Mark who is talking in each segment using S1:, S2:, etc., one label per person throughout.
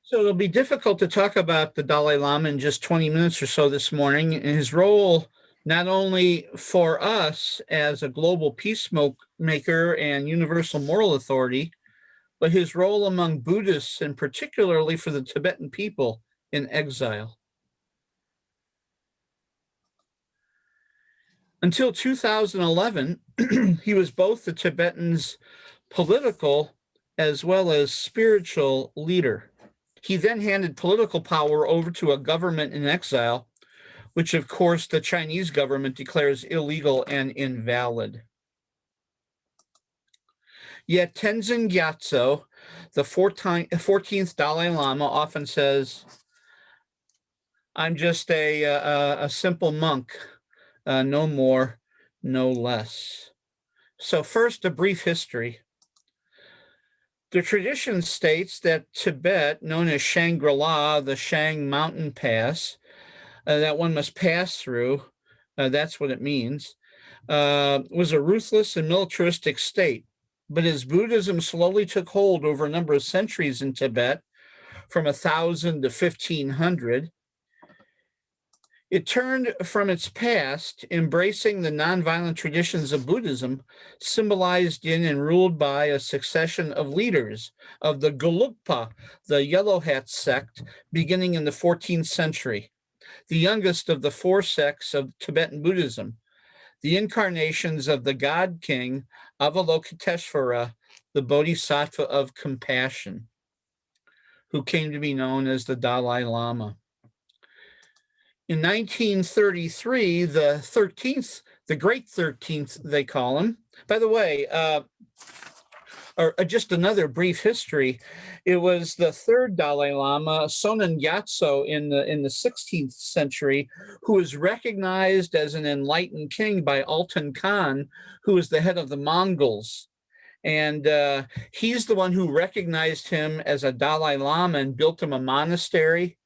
S1: So it'll be difficult to talk about the Dalai Lama in just 20 minutes or so this morning, and his role not only for us as a global peacemaker and universal moral authority, but his role among Buddhists and particularly for the Tibetan people in exile. Until 2011, he was both the Tibetans' political as well as spiritual leader. He then handed political power over to a government in exile, which of course the Chinese government declares illegal and invalid. Yet Tenzin Gyatso, the 14th Dalai Lama, often says, I'm just a simple monk, no more, no less. So first, a brief history. The tradition states that Tibet, known as Shangri-La, the Shang Mountain Pass, that one must pass through, that's what it means, was a ruthless and militaristic state. But as Buddhism slowly took hold over a number of centuries in Tibet, from 1,000 to 1,500, it turned from its past, embracing the nonviolent traditions of Buddhism, symbolized in and ruled by a succession of leaders of the Gelugpa, the Yellow Hat sect, beginning in the 14th century, the youngest of the four sects of Tibetan Buddhism, the incarnations of the God King Avalokiteshvara, the Bodhisattva of compassion, who came to be known as the Dalai Lama. In 1933, the 13th, the Great 13th, they call him. By the way, just another brief history. It was the third Dalai Lama, Sonnen Gyatso, in the 16th century, who was recognized as an enlightened king by Altan Khan, who was the head of the Mongols. And he's the one who recognized him as a Dalai Lama and built him a monastery.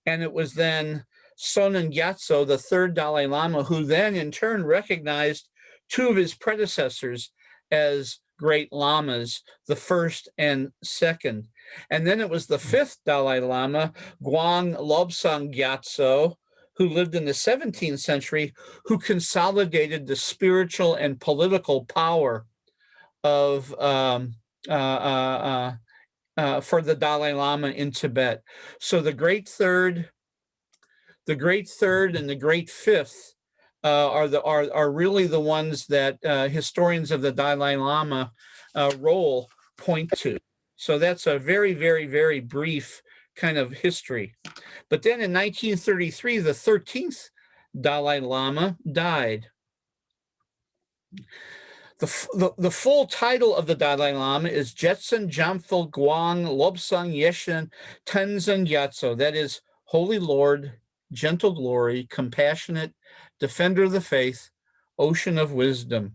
S1: And it was then Sonnen Gyatso, the third Dalai Lama, who then in turn recognized two of his predecessors as great lamas, the first and second. And then it was the fifth Dalai Lama, Guang Lobsang Gyatso, who lived in the 17th century, who consolidated the spiritual and political power of for the Dalai Lama in Tibet. So the Great Third and the Great Fifth are really the ones that historians of the Dalai Lama role point to. So that's a very, very, very brief kind of history. But then in 1933, the 13th Dalai Lama died. The full title of the Dalai Lama is Jetsun Jamphel Guang Lobsang Yeshen Tenzin Gyatso. That is, Holy Lord, Gentle Glory, Compassionate, Defender of the Faith, Ocean of Wisdom.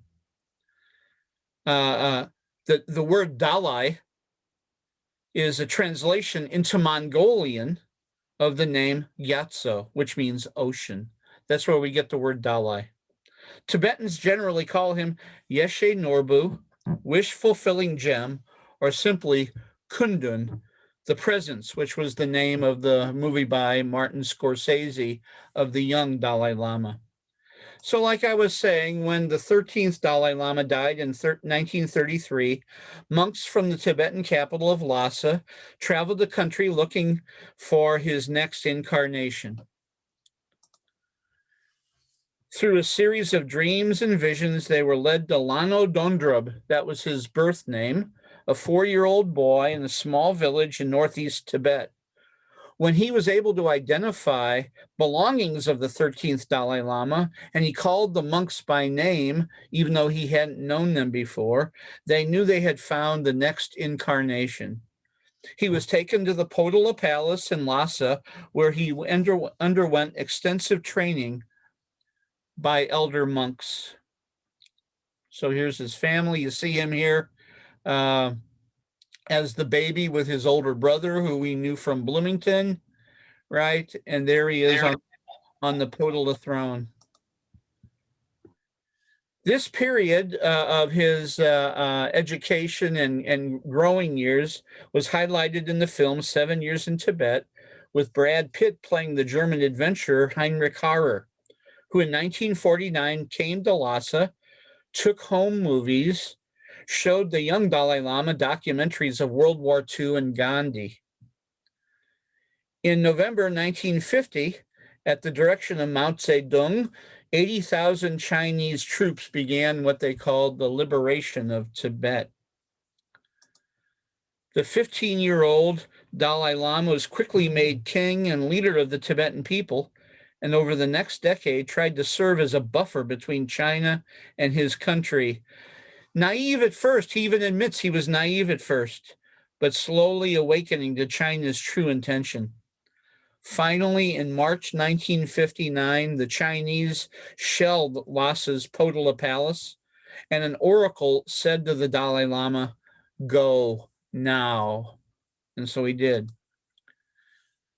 S1: The word Dalai is a translation into Mongolian of the name Gyatso, which means ocean. That's where we get the word Dalai. Tibetans generally call him Yeshe Norbu, wish-fulfilling gem, or simply Kundun, the Presence, which was the name of the movie by Martin Scorsese of the young Dalai Lama. So like I was saying, when the 13th Dalai Lama died in 1933, monks from the Tibetan capital of Lhasa traveled the country looking for his next incarnation. Through a series of dreams and visions, they were led to Lano Dondrub, that was his birth name, a 4-year-old boy in a small village in northeast Tibet. When he was able to identify belongings of the 13th Dalai Lama, and he called the monks by name, even though he hadn't known them before, they knew they had found the next incarnation. He was taken to the Potala Palace in Lhasa, where he underwent extensive training by elder monks. So here's his family. You see him here as the baby with his older brother, who we knew from Bloomington, right? And there he is on the Potala throne. This period of his education and growing years was highlighted in the film 7 Years in Tibet, with Brad Pitt playing the German adventurer Heinrich Harrer, who in 1949 came to Lhasa, took home movies, showed the young Dalai Lama documentaries of World War II and Gandhi. In November 1950, at the direction of Mao Zedong, 80,000 Chinese troops began what they called the liberation of Tibet. The 15-year-old Dalai Lama was quickly made king and leader of the Tibetan people, and over the next decade tried to serve as a buffer between China and his country. Naive at first, he even admits he was naive at first, but slowly awakening to China's true intention. Finally, in March 1959, the Chinese shelled Lhasa's Potala Palace, and an oracle said to the Dalai Lama, "Go now." And so he did.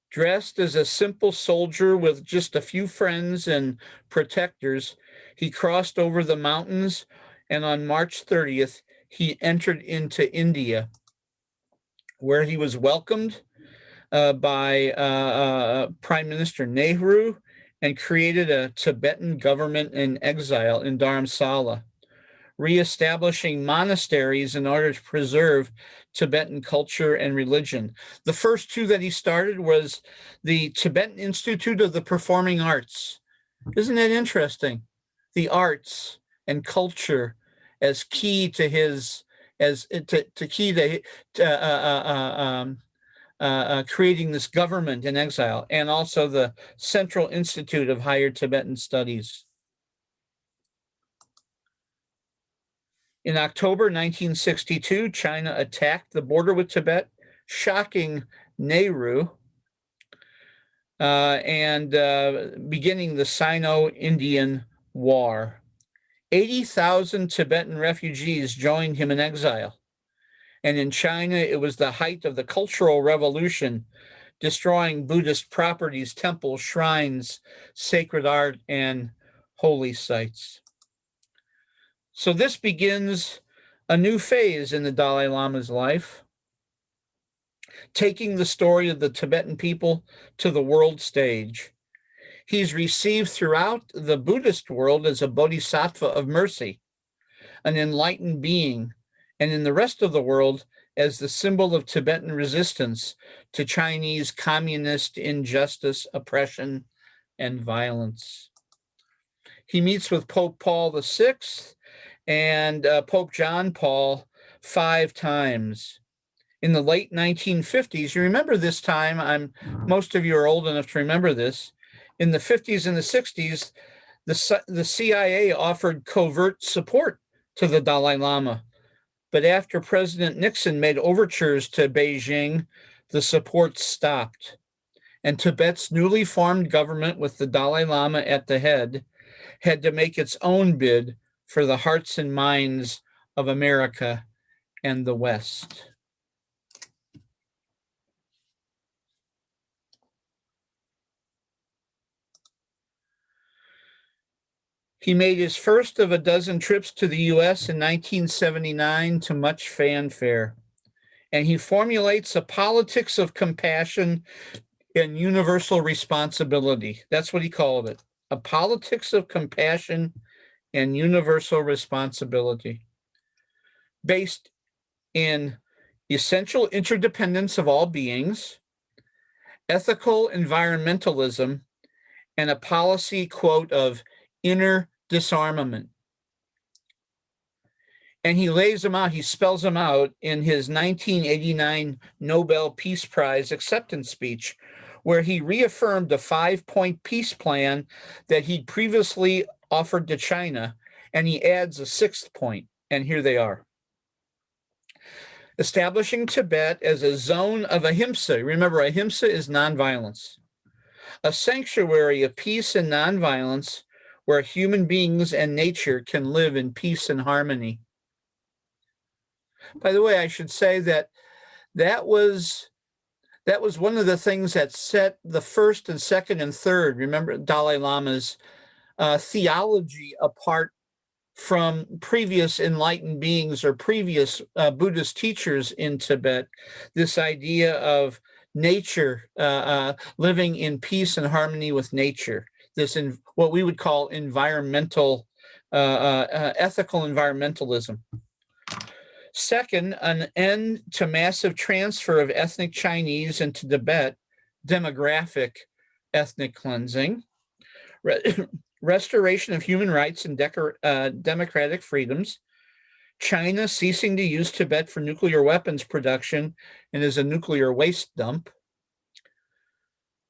S1: Dressed as a simple soldier with just a few friends and protectors, he crossed over the mountains, and on March 30th, he entered into India, where he was welcomed by Prime Minister Nehru and created a Tibetan government in exile in Dharamsala, reestablishing monasteries in order to preserve Tibetan culture and religion. The first two that he started was the Tibetan Institute of the Performing Arts. Isn't that interesting? The arts and culture as key to his, as to key to creating this government in exile, and also the Central Institute of Higher Tibetan Studies. In October 1962, China attacked the border with Tibet, shocking Nehru and beginning the Sino-Indian War. 80,000 Tibetan refugees joined him in exile. And in China, it was the height of the Cultural Revolution, destroying Buddhist properties, temples, shrines, sacred art, and holy sites. So this begins a new phase in the Dalai Lama's life, taking the story of the Tibetan people to the world stage. He's received throughout the Buddhist world as a bodhisattva of mercy, an enlightened being, and in the rest of the world as the symbol of Tibetan resistance to Chinese communist injustice, oppression, and violence. He meets with Pope Paul VI and Pope John Paul 5 times. In the late 1950s, you remember this time, most of you are old enough to remember this. In the 50s and the 60s, the CIA offered covert support to the Dalai Lama. But after President Nixon made overtures to Beijing, the support stopped. And Tibet's newly formed government, with the Dalai Lama at the head, had to make its own bid for the hearts and minds of America and the West. He made his first of a dozen trips to the U.S. in 1979 to much fanfare, and he formulates a politics of compassion and universal responsibility. That's what he called it, a politics of compassion and universal responsibility, based in essential interdependence of all beings, ethical environmentalism, and a policy, quote, of inner disarmament. And he lays them out, he spells them out in his 1989 Nobel Peace Prize acceptance speech, where he reaffirmed a 5-point peace plan that he'd previously offered to China, and he adds a 6th point, and here they are. Establishing Tibet as a zone of ahimsa. Remember, ahimsa is nonviolence. A sanctuary of peace and nonviolence where human beings and nature can live in peace and harmony. By the way, I should say that was one of the things that set the first and second and third, remember, Dalai Lama's theology apart from previous enlightened beings or previous Buddhist teachers in Tibet, this idea of nature, living in peace and harmony with nature, what we would call environmental, ethical environmentalism. Second, an end to massive transfer of ethnic Chinese into Tibet, demographic ethnic cleansing. Restoration of human rights and democratic freedoms, China ceasing to use Tibet for nuclear weapons production and as a nuclear waste dump,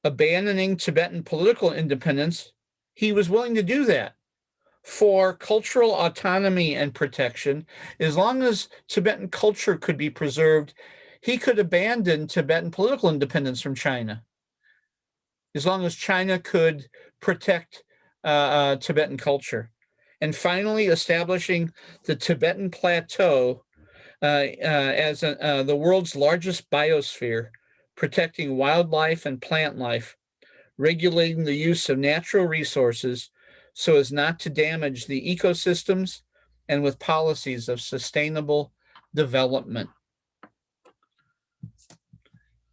S1: abandoning Tibetan political independence. He was willing to do that for cultural autonomy and protection. As long as Tibetan culture could be preserved, he could abandon Tibetan political independence from China, as long as China could protect Tibetan culture. And finally, establishing the Tibetan Plateau as the world's largest biosphere, protecting wildlife and plant life, regulating the use of natural resources so as not to damage the ecosystems, and with policies of sustainable development.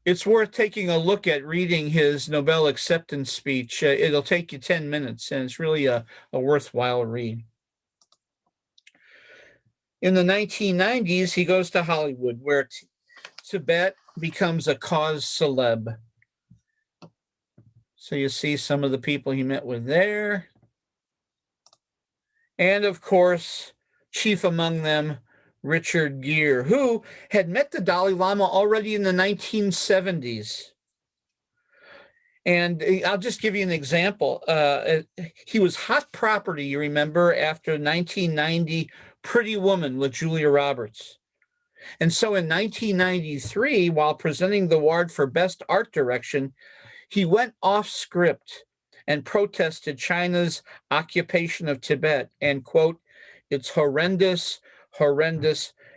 S1: It's worth taking a look at reading his Nobel acceptance speech. It'll take you 10 minutes, and it's really a worthwhile read. In the 1990s, he goes to Hollywood, where Tibet becomes a cause celeb. So you see some of the people he met with there. And of course, chief among them, Richard Gere, who had met the Dalai Lama already in the 1970s. And I'll just give you an example. He was hot property, you remember, after 1990 Pretty Woman with Julia Roberts. And so in 1993, while presenting the award for Best Art Direction, he went off script and protested China's occupation of Tibet and, quote, its horrendous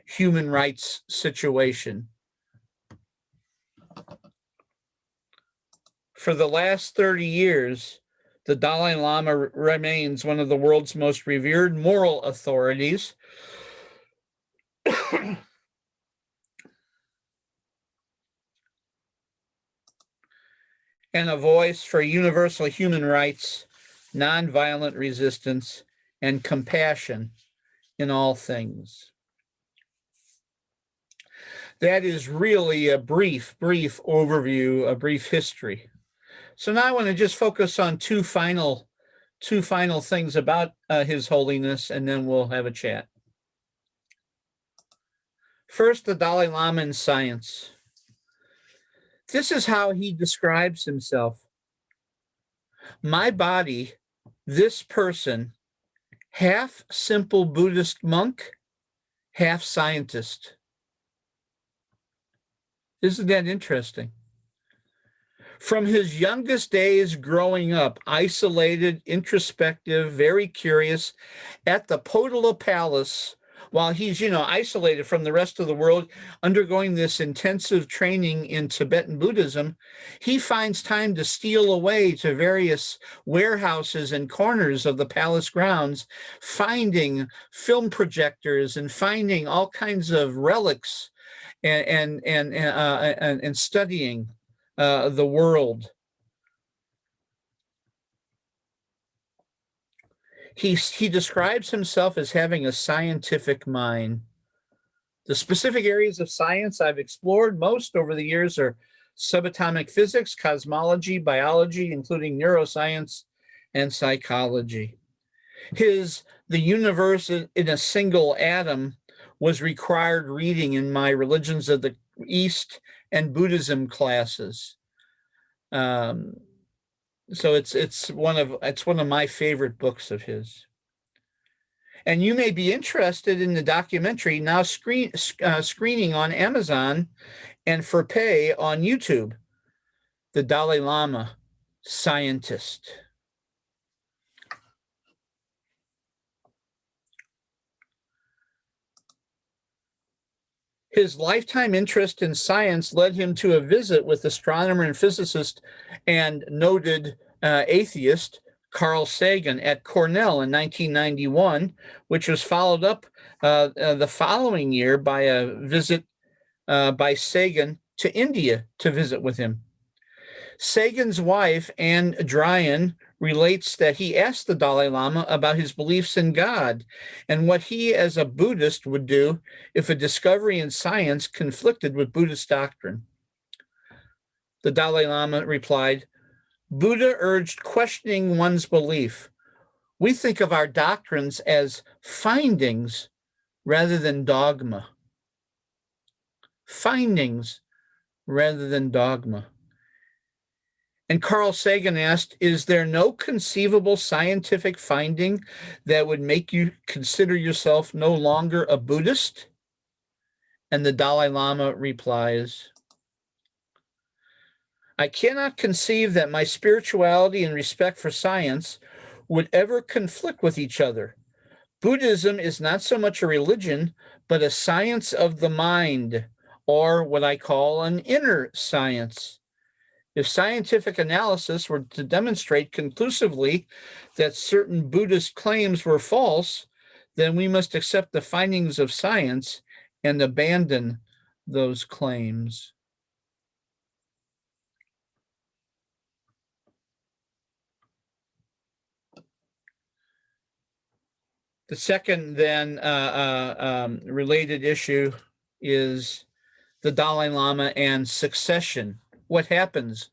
S1: human rights situation. For the last 30 years, the Dalai Lama remains one of the world's most revered moral authorities. And a voice for universal human rights, nonviolent resistance, and compassion in all things. That is really a brief overview, a brief history. So now I want to just focus on two final things about His Holiness, and then we'll have a chat. First, the Dalai Lama in science. This is how he describes himself. My body, this person, half simple Buddhist monk, half scientist. Isn't that interesting? From his youngest days growing up, isolated, introspective, very curious, at the Potala Palace, while he's, isolated from the rest of the world, undergoing this intensive training in Tibetan Buddhism, he finds time to steal away to various warehouses and corners of the palace grounds, finding film projectors and finding all kinds of relics and studying the world. He describes himself as having a scientific mind. The specific areas of science I've explored most over the years are subatomic physics, cosmology, biology, including neuroscience and psychology. The universe in a single atom was required reading in my Religions of the East and Buddhism classes. So it's one of my favorite books of his. And you may be interested in the documentary now screening on Amazon and for pay on YouTube, The Dalai Lama, Scientist. His lifetime interest in science led him to a visit with astronomer and physicist and noted atheist Carl Sagan at Cornell in 1991, which was followed up the following year by a visit by Sagan to India to visit with him. Sagan's wife, Anne Dryan, relates that he asked the Dalai Lama about his beliefs in God and what he, as a Buddhist, would do if a discovery in science conflicted with Buddhist doctrine. The Dalai Lama replied, Buddha urged questioning one's belief. We think of our doctrines as findings rather than dogma. Findings rather than dogma. And Carl Sagan asked, is there no conceivable scientific finding that would make you consider yourself no longer a Buddhist? And the Dalai Lama replies, I cannot conceive that my spirituality and respect for science would ever conflict with each other. Buddhism is not so much a religion, but a science of the mind, or what I call an inner science. If scientific analysis were to demonstrate conclusively that certain Buddhist claims were false, then we must accept the findings of science and abandon those claims. The second, then, related issue is the Dalai Lama and succession. What happens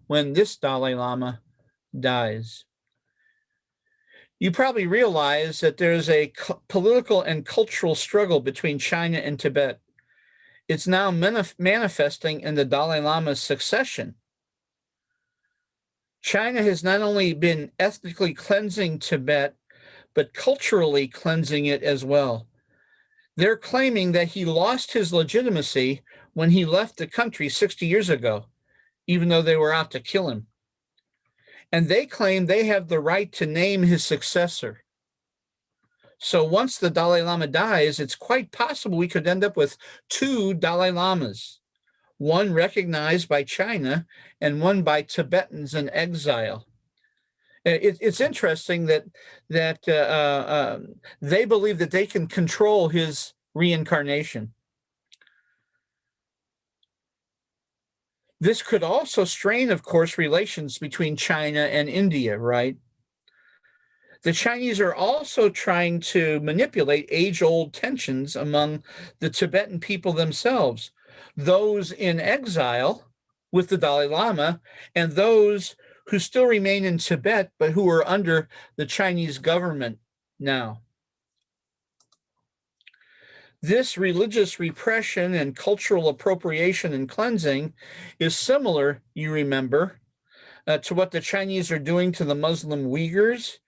S1: when this Dalai Lama dies? You probably realize that there's a political and cultural struggle between China and Tibet. It's now manifesting in the Dalai Lama's succession. China has not only been ethnically cleansing Tibet, but culturally cleansing it as well. They're claiming that he lost his legitimacy when he left the country 60 years ago, even though they were out to kill him. And they claim they have the right to name his successor. So once the Dalai Lama dies, it's quite possible we could end up with two Dalai Lamas, one recognized by China and one by Tibetans in exile. It's interesting that they believe that they can control his reincarnation. This could also strain, of course, relations between China and India, right? The Chinese are also trying to manipulate age-old tensions among the Tibetan people themselves, those in exile with the Dalai Lama and those who still remain in Tibet, but who are under the Chinese government now. This religious repression and cultural appropriation and cleansing is similar, you remember, to what the Chinese are doing to the Muslim Uyghurs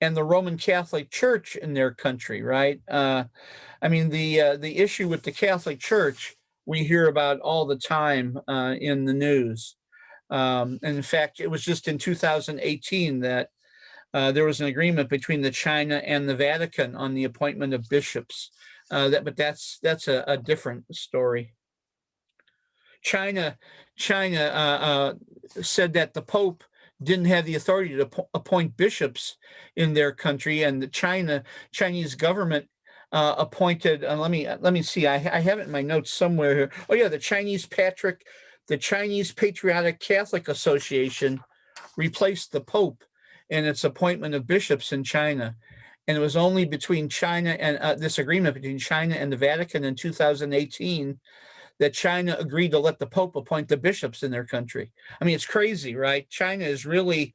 S1: and the Roman Catholic Church in their country, right? I mean, the issue with the Catholic Church we hear about all the time in the news. And in fact, it was just in 2018 that there was an agreement between the China and the Vatican on the appointment of bishops. But that's a different story. China said that the Pope didn't have the authority to appoint bishops in their country, and the Chinese government appointed. Let me see. I have it in my notes somewhere here. Oh yeah, the Chinese Patriotic Catholic Association replaced the Pope in its appointment of bishops in China. And it was only between China and this agreement between China and the Vatican in 2018 that China agreed to let the Pope appoint the bishops in their country. I mean, it's crazy, right? China is really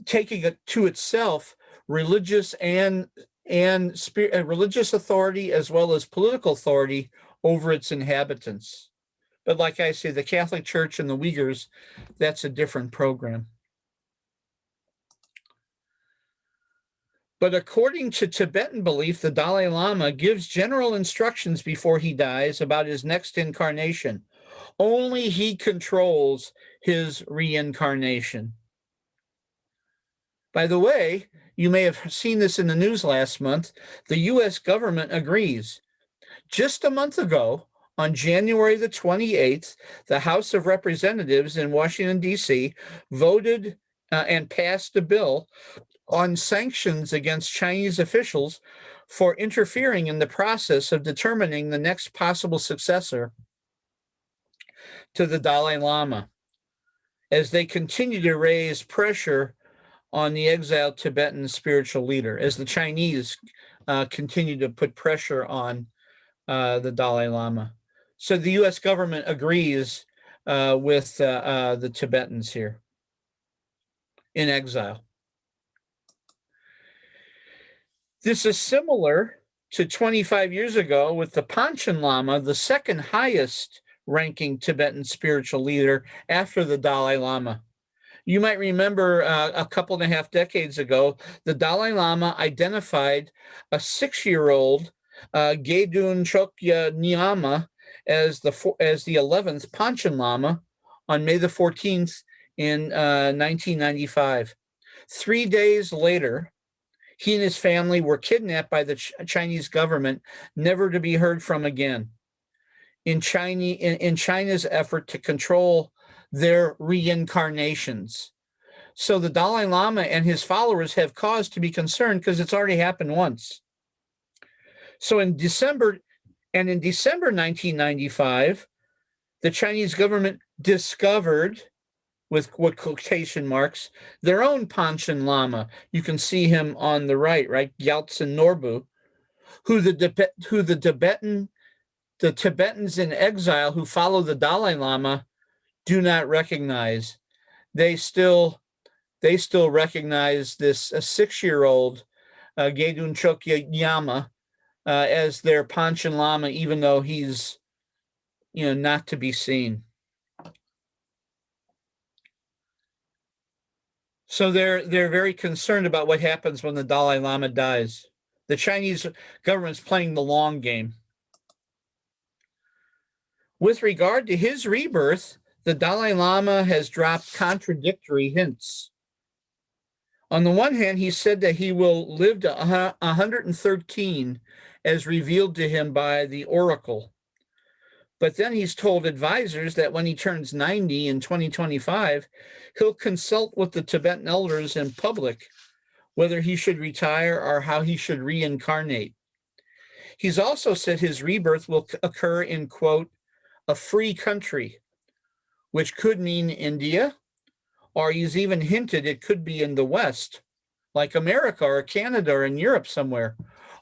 S1: taking it to itself religious and religious authority as well as political authority over its inhabitants. But like I say, the Catholic Church and the Uyghurs, that's a different program. But according to Tibetan belief, the Dalai Lama gives general instructions before he dies about his next incarnation. Only he controls his reincarnation. By the way, you may have seen this in the news last month. The U.S. government agrees. Just a month ago, on January the 28th, the House of Representatives in Washington, D.C., voted and passed a bill on sanctions against Chinese officials for interfering in the process of determining the next possible successor to the Dalai Lama, as they continue to raise pressure on the exiled Tibetan spiritual leader, as the Chinese continue to put pressure on the Dalai Lama. So the U.S. government agrees with the Tibetans here in exile. This is similar to 25 years ago with the Panchen Lama, the second highest ranking Tibetan spiritual leader after the Dalai Lama. You might remember a couple and a half decades ago, the Dalai Lama identified a 6-year-old Gedun Chokya Nyama as the 11th Panchen Lama on May the 14th in 1995. 3 days later, he and his family were kidnapped by the Chinese government, never to be heard from again. In China's effort to control their reincarnations. So the Dalai Lama and his followers have cause to be concerned because it's already happened once. So in December 1995, the Chinese government discovered, with what quotation marks, their own Panchen Lama. You can see him on the right, Gyaltsen Norbu, who the Tibetans in exile who follow the Dalai Lama do not recognize. They still recognize this 6-year-old Gedun Chokya Nyama as their Panchen Lama, even though he's not to be seen. So they're very concerned about what happens when the Dalai Lama dies. The Chinese government's playing the long game. With regard to his rebirth, the Dalai Lama has dropped contradictory hints. On the one hand, he said that he will live to 113 as revealed to him by the oracle. But then he's told advisors that when he turns 90 in 2025, he'll consult with the Tibetan elders in public whether he should retire or how he should reincarnate. He's also said his rebirth will occur in, quote, a free country, which could mean India, or he's even hinted it could be in the West, like America or Canada or in Europe somewhere,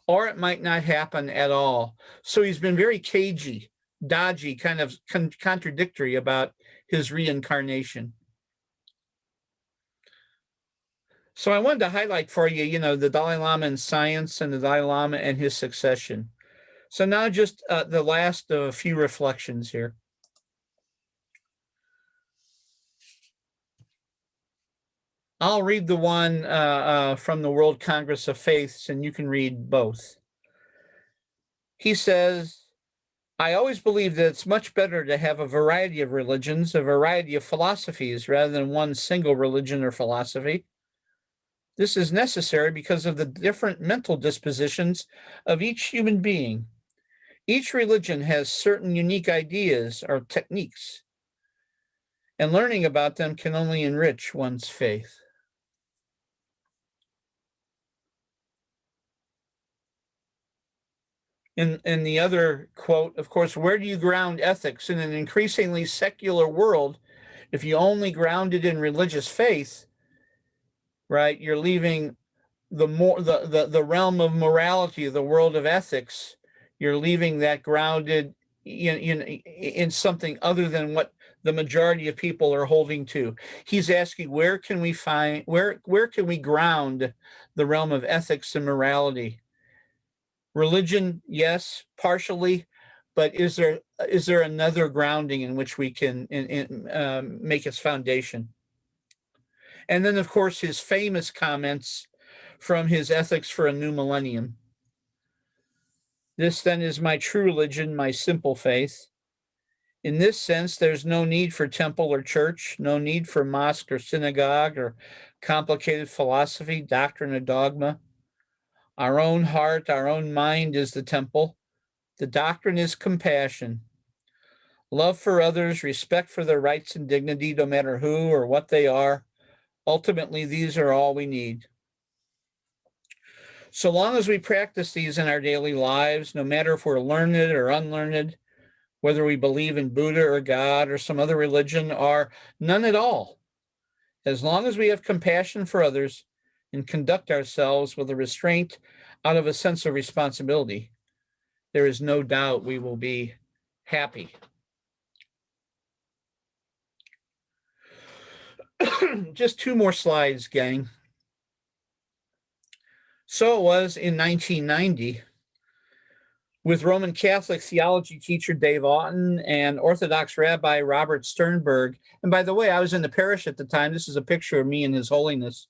S1: or it might not happen at all. So he's been very cagey, dodgy, kind of contradictory about his reincarnation. So I wanted to highlight for you, the Dalai Lama in science and the Dalai Lama and his succession. So now just the last of a few reflections here. I'll read the one from the World Congress of Faiths, and you can read both. He says, I always believe that it's much better to have a variety of religions, a variety of philosophies, rather than one single religion or philosophy. This is necessary because of the different mental dispositions of each human being. Each religion has certain unique ideas or techniques, and learning about them can only enrich one's faith. In the other quote, of course, where do you ground ethics in an increasingly secular world? If you only ground it in religious faith, right, you're leaving the realm of morality, the world of ethics. You're leaving that grounded in something other than what the majority of people are holding to. He's asking, where can we ground the realm of ethics and morality? Religion, yes, partially, but is there another grounding in which we can make its foundation? And then, of course, his famous comments from his Ethics for a New Millennium. This then is my true religion, my simple faith. In this sense, there's no need for temple or church, no need for mosque or synagogue or complicated philosophy, doctrine, or dogma. Our own heart, our own mind is the temple. The doctrine is compassion. love for others, respect for their rights and dignity, no matter who or what they are. Ultimately, these are all we need. So long as we practice these in our daily lives, no matter if we're learned or unlearned, whether we believe in Buddha or God or some other religion or none at all, as long as we have compassion for others and conduct ourselves with a restraint out of a sense of responsibility, there is no doubt we will be happy. Just two more slides, gang. So it was in 1990 with Roman Catholic theology teacher Dave Oughton and Orthodox Rabbi Robert Sternberg. And by the way, I was in the parish at the time. This is a picture of me and His Holiness.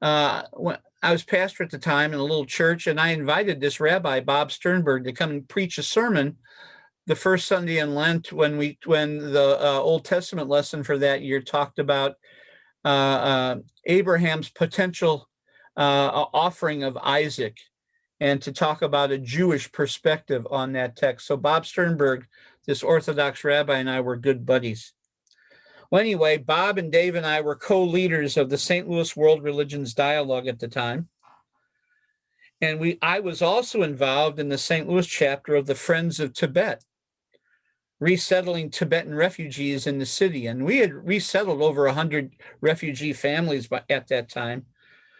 S1: When I was pastor at the time in a little church, and I invited this rabbi, Bob Sternberg, to come and preach a sermon the first Sunday in Lent when the Old Testament lesson for that year talked about Abraham's potential offering of Isaac, and to talk about a Jewish perspective on that text. So Bob Sternberg, this Orthodox rabbi, and I were good buddies. Well, anyway, Bob and Dave and I were co-leaders of the St. Louis World Religions Dialogue at the time. And I was also involved in the St. Louis chapter of the Friends of Tibet, resettling Tibetan refugees in the city. And we had resettled over 100 refugee families at that time.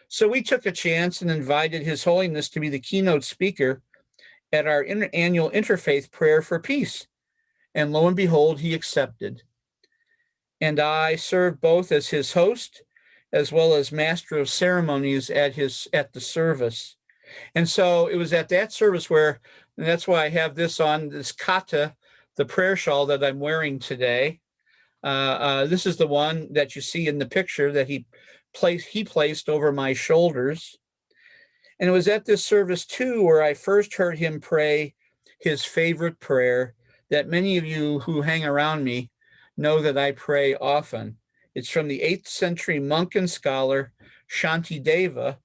S1: So we took a chance and invited His Holiness to be the keynote speaker at our annual interfaith prayer for peace. And lo and behold, he accepted. And I served both as his host as well as master of ceremonies at the service. And so it was at that service where, and that's why I have this on, this kata, the prayer shawl that I'm wearing today. This is the one that you see in the picture that he placed over my shoulders. And it was at this service too where I first heard him pray his favorite prayer that many of you who hang around me know that I pray often. It's from the 8th century monk and scholar Shantideva,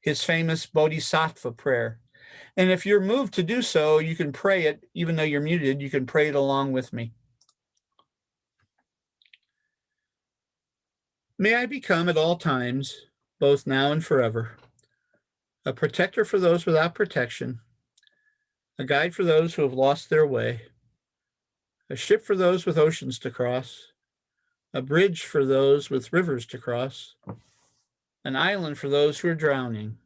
S1: his famous Bodhisattva prayer. And if you're moved to do so, you can pray it, even though you're muted, you can pray it along with me. May I become at all times, both now and forever, a protector for those without protection, a guide for those who have lost their way, a ship for those with oceans to cross, a bridge for those with rivers to cross, an island for those who are drowning,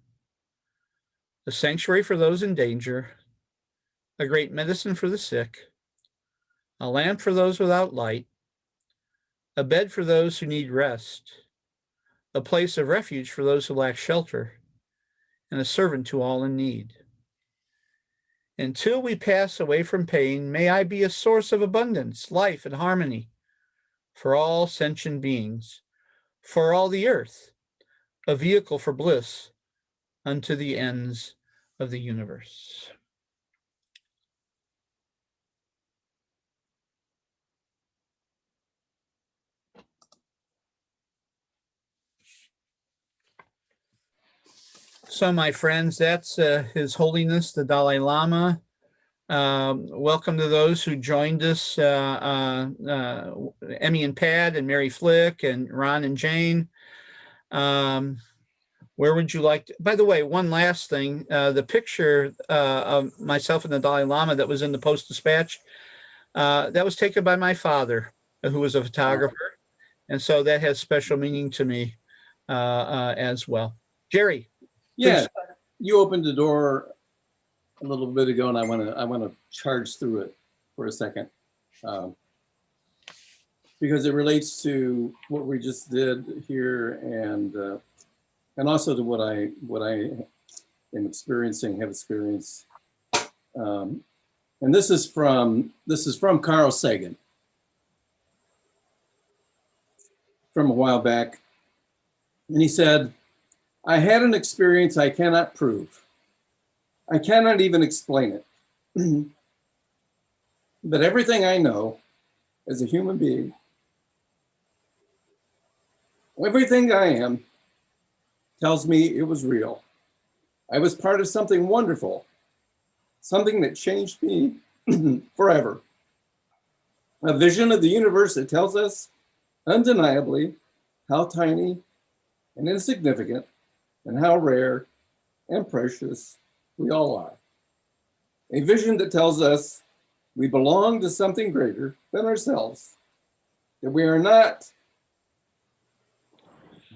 S1: a sanctuary for those in danger, a great medicine for the sick, a lamp for those without light, a bed for those who need rest, a place of refuge for those who lack shelter, and a servant to all in need. Until we pass away from pain, may I be a source of abundance, life, and harmony for all sentient beings, for all the earth, a vehicle for bliss unto the ends of the universe. So, my friends, that's His Holiness, the Dalai Lama. Welcome to those who joined us, Emmy and Pat and Mary Flick and Ron and Jane. Where would you like to, by the way, one last thing, the picture of myself and the Dalai Lama that was in the Post-Dispatch, that was taken by my father, who was a photographer. And so that has special meaning to me as well. Jerry.
S2: Yeah, you opened the door a little bit ago, and I want to charge through it for a second, because it relates to what we just did here, and also to what I am experiencing, have experienced. And this is from Carl Sagan from a while back, and he said, "I had an experience I cannot prove. I cannot even explain it. But everything I know as a human being, everything I am, tells me it was real. I was part of something wonderful, something that changed me forever. A vision of the universe that tells us undeniably how tiny and insignificant and how rare and precious we all are. A vision that tells us we belong to something greater than ourselves, that we are not,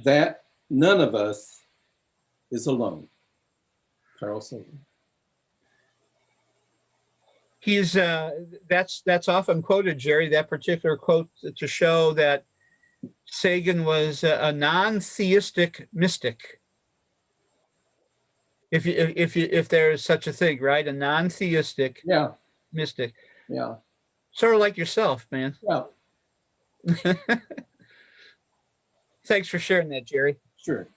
S2: that none of us is alone. Carl Sagan.
S1: He's that's often quoted, Jerry, that particular quote to show that Sagan was a non-theistic mystic. If there is such a thing, right? A non-theistic
S2: Yeah,
S1: mystic.
S2: yeah,
S1: Sort of like yourself, man.
S2: yeah,
S1: Thanks for sharing that, Jerry.
S2: sure.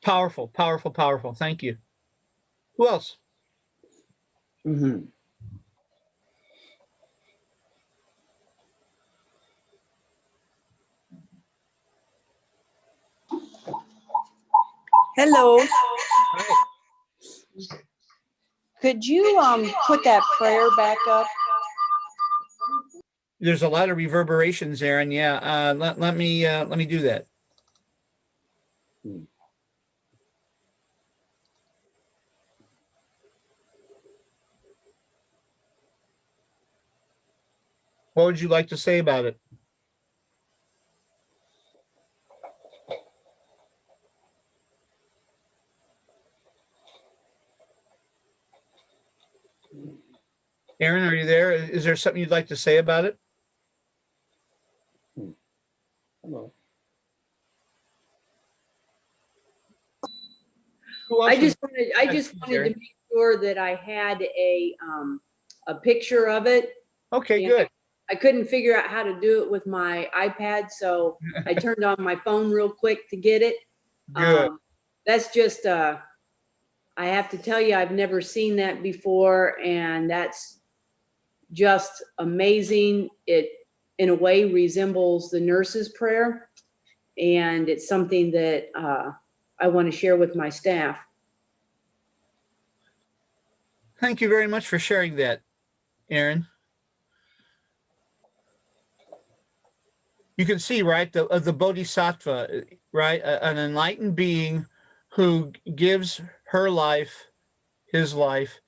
S1: Powerful, powerful, powerful. Thank you. Who else?
S2: Mm-hmm.
S3: Hello.
S1: Hi.
S3: Could you put that prayer back up?
S1: There's a lot of reverberations, Aaron. Yeah. Let me do that. What would you like to say about it? Aaron, are you there? Is there something you'd like to say about it?
S2: Hello.
S1: Who else
S3: I
S1: would-
S3: just wanted to make sure that I had a picture of it.
S1: Okay,
S3: Yeah.
S1: good.
S3: I couldn't figure out how to do it with my iPad, so I turned on my phone real quick to get it.
S1: Good.
S3: That's just I have to tell you, I've never seen that before, and that's just amazing. It in a way resembles the nurse's prayer, and it's something that I want to share with my staff.
S1: Thank you very much for sharing that, Aaron. You can see, right, the Bodhisattva, right, an enlightened being who gives her life, his life,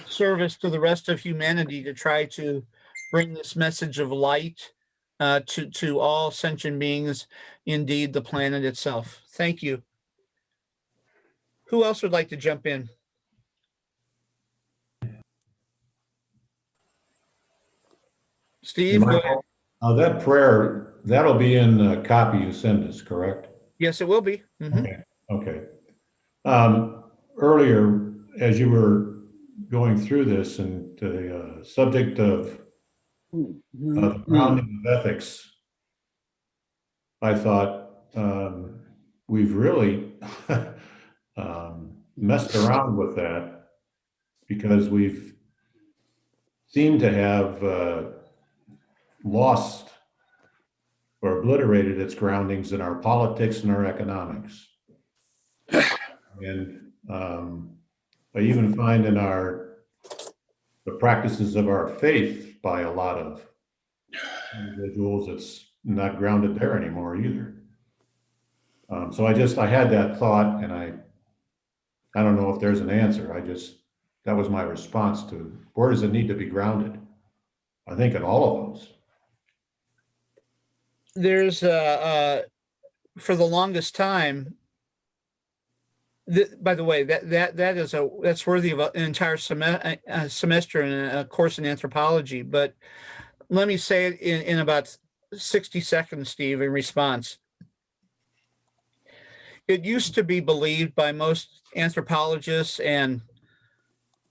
S1: service to the rest of humanity to try to bring this message of light to all sentient beings, indeed the planet itself. Thank you. Who else would like to jump in? Steve, go ahead.
S4: Michael, that prayer, that'll be in the copy you send us, correct?
S1: Yes, it will be. Mhm.
S4: Okay, okay. Earlier, as you were going through this and the subject of the grounding of ethics, I thought we've really messed around with that because we've seemed to have lost or obliterated its groundings in our politics and our economics. And I even find in the practices of our faith by a lot of individuals, it's not grounded there anymore either. So I had that thought, and I don't know if there's an answer. That was my response to where does it need to be grounded? I think in all of those.
S1: There's for the longest time. By the way, that's worthy of an entire semester in a course in anthropology. But let me say it in about 60 seconds, Steve, in response. It used to be believed by most anthropologists and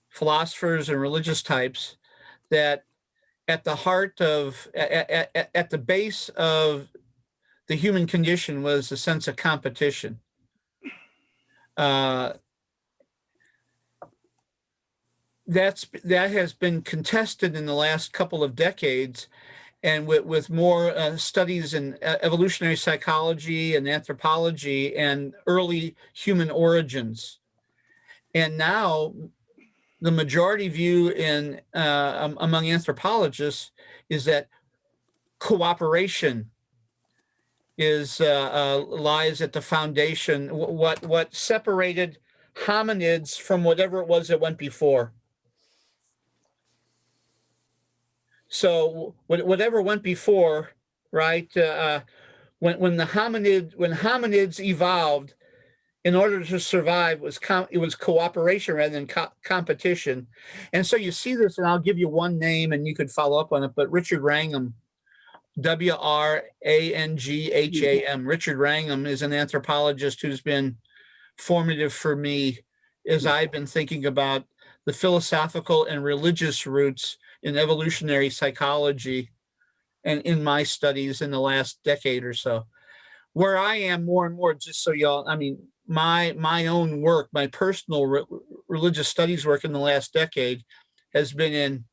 S1: philosophers and religious types that at the heart of, at the base of the human condition was a sense of competition. That has been contested in the last couple of decades, and with more studies in evolutionary psychology and anthropology and early human origins. And now the majority view in among anthropologists is that cooperation is lies at the foundation. What separated hominids from whatever it was that went before. So whatever went before, right? When hominids evolved, in order to survive, it was cooperation rather than competition. And so you see this, and I'll give you one name, and you could follow up on it. But Richard Wrangham, Wrangham. Richard Wrangham is an anthropologist who's been formative for me as I've been thinking about the philosophical and religious roots in evolutionary psychology and in my studies in the last decade or so. Where I am more and more, just so y'all, I mean, my own work, my personal religious studies work in the last decade has been in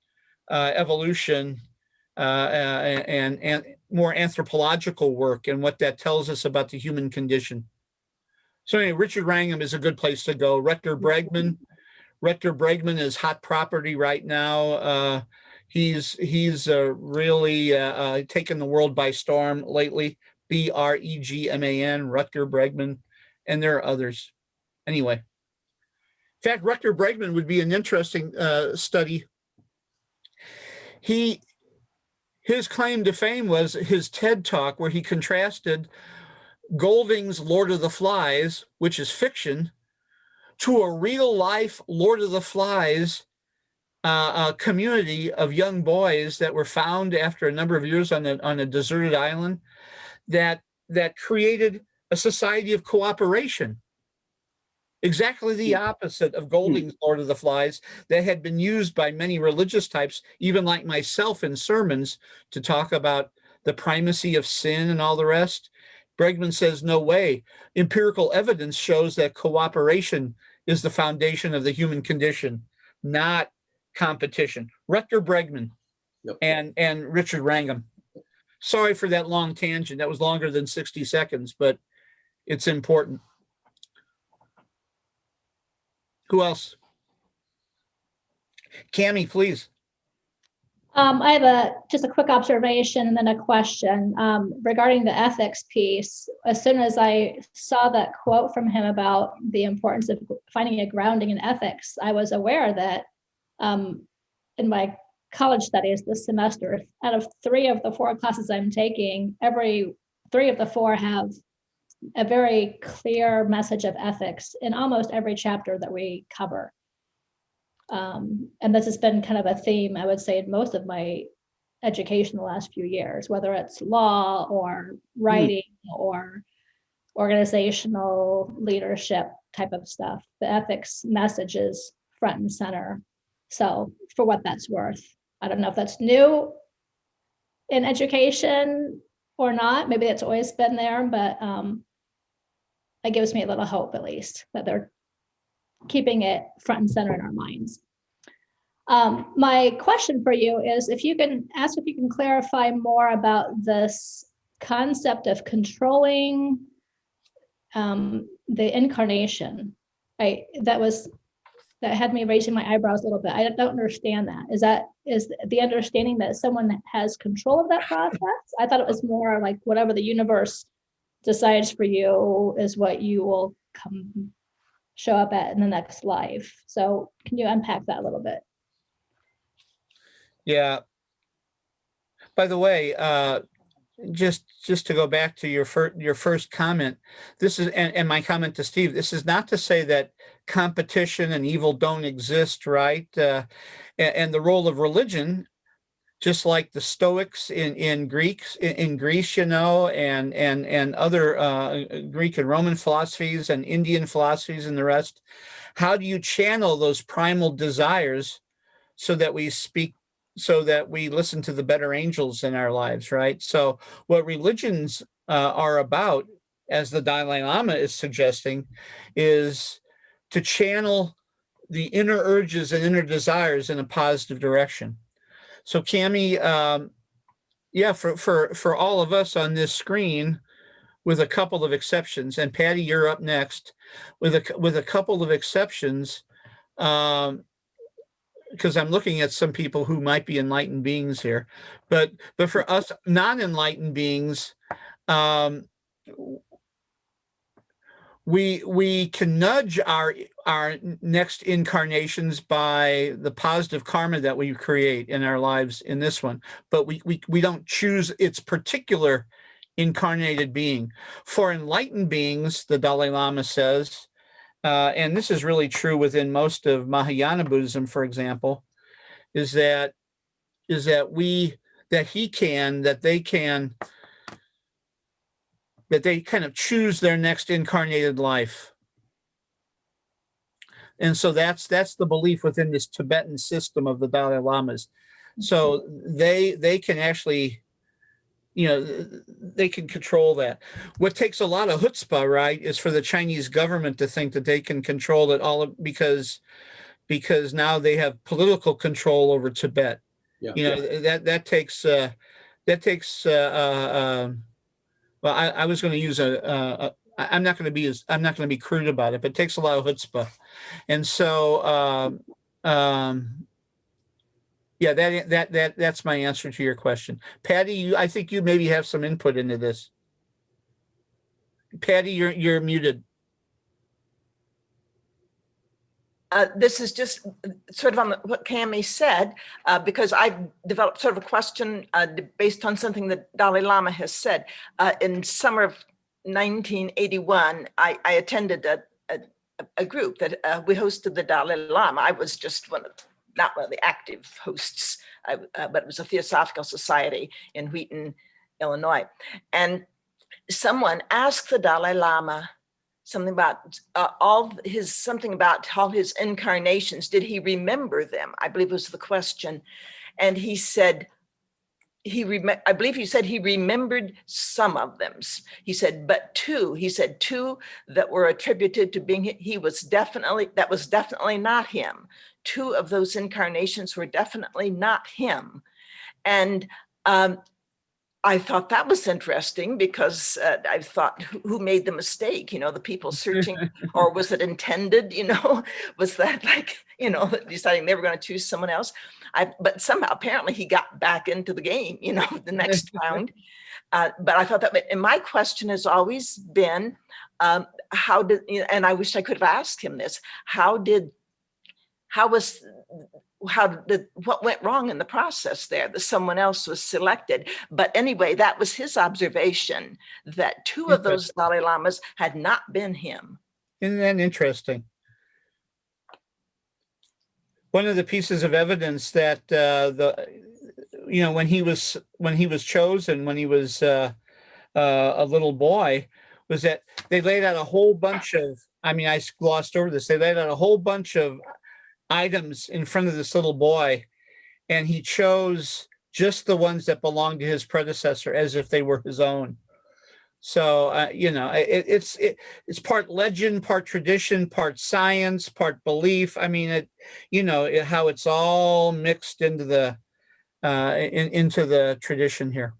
S1: evolution and more anthropological work and what that tells us about the human condition. So anyway, Richard Wrangham is a good place to go. Rector Bregman is hot property right now. He's really taken the world by storm lately. Bregman, Rutger Bregman, and there are others. Anyway, in fact, Rutger Bregman would be an interesting study. His claim to fame was his TED Talk, where he contrasted Golding's Lord of the Flies, which is fiction, to a real life Lord of the Flies community of young boys that were found after a number of years on a deserted island that created a society of cooperation. Exactly the opposite of Golding's Lord of the Flies that had been used by many religious types, even like myself in sermons, to talk about the primacy of sin and all the rest. Bregman says, no way. Empirical evidence shows that cooperation is the foundation of the human condition, not competition. Rutger Bregman and Richard Wrangham. Sorry for that long tangent. That was longer than 60 seconds, but it's important. Who else? Cammie, please.
S5: I have just a quick observation and then a question regarding the ethics piece. As soon as I saw that quote from him about the importance of finding a grounding in ethics, I was aware that in my college studies this semester, out of 3 of the 4 classes I'm taking, every 3 of the 4 have a very clear message of ethics in almost every chapter that we cover. And this has been kind of a theme, I would say, in most of my education the last few years, whether it's law or writing or organizational leadership type of stuff. The ethics message is front and center. So for what that's worth, I don't know if that's new in education or not. Maybe it's always been there, but it gives me a little hope, at least, that they're keeping it front and center in our minds. My question for you is if you can clarify more about this concept of controlling the incarnation. That had me raising my eyebrows a little bit. I don't understand that. Is the understanding that someone has control of that process? I thought it was more like whatever the universe decides for you is what you will show up at in the next life. So can you unpack that a little bit?
S1: Yeah. By the way, just to go back to your first comment, this is and my comment to Steve. This is not to say that competition and evil don't exist, right? And the role of religion, just like the Stoics in Greece, you know, and other Greek and Roman philosophies and Indian philosophies and the rest. How do you channel those primal desires so that we listen to the better angels in our lives, right? So what religions are about, as the Dalai Lama is suggesting, is to channel the inner urges and inner desires in a positive direction. So Cammie, for all of us on this screen, with a couple of exceptions, and Patty, you're up next, with a couple of exceptions, because I'm looking at some people who might be enlightened beings here, but for us non-enlightened beings, we can nudge our next incarnations by the positive karma that we create in our lives in this one, but we don't choose its particular incarnated being. For enlightened beings, the Dalai Lama says, and this is really true within most of Mahayana Buddhism, for example, is that they kind of choose their next incarnated life. And so that's the belief within this Tibetan system of the Dalai Lamas. So they can actually, they can control that. What takes a lot of chutzpah, right, is for the Chinese government to think that they can control it all because now they have political control over Tibet.
S2: Yeah.
S1: That takes well, I was going to use I'm not going to be crude about it, but it takes a lot of chutzpah. And so, yeah, that's my answer to your question. Patty, I think you maybe have some input into this. Patty, you're muted.
S6: This is just sort of on what Cami said, because I've developed sort of a question based on something that Dalai Lama has said. In summer of 1981, I attended a group that we hosted the Dalai Lama. I was just not one of the active hosts, but it was a Theosophical Society in Wheaton, Illinois. And someone asked the Dalai Lama something about all his incarnations. Did he remember them? I believe was the question. And he said, I believe he said he remembered some of them. He said, but two that were attributed to being, that was definitely not him. Two of those incarnations were definitely not him. And I thought that was interesting because I thought, who made the mistake? The people searching, or was it intended? Was that like, deciding they were going to choose someone else? But somehow, apparently, he got back into the game, the next round. But I thought that, and my question has always been, and I wish I could have asked him this, what went wrong in the process there that someone else was selected? But anyway, that was his observation, that two of those Dalai Lamas had not been him.
S1: Isn't that interesting? One of the pieces of evidence that when he was chosen, when he was a little boy, was that they laid out a whole bunch of, I glossed over this, they laid out a whole bunch of items in front of this little boy, and he chose just the ones that belonged to his predecessor as if they were his own. So it's part legend, part tradition, part science, part belief. How it's all mixed into the tradition here.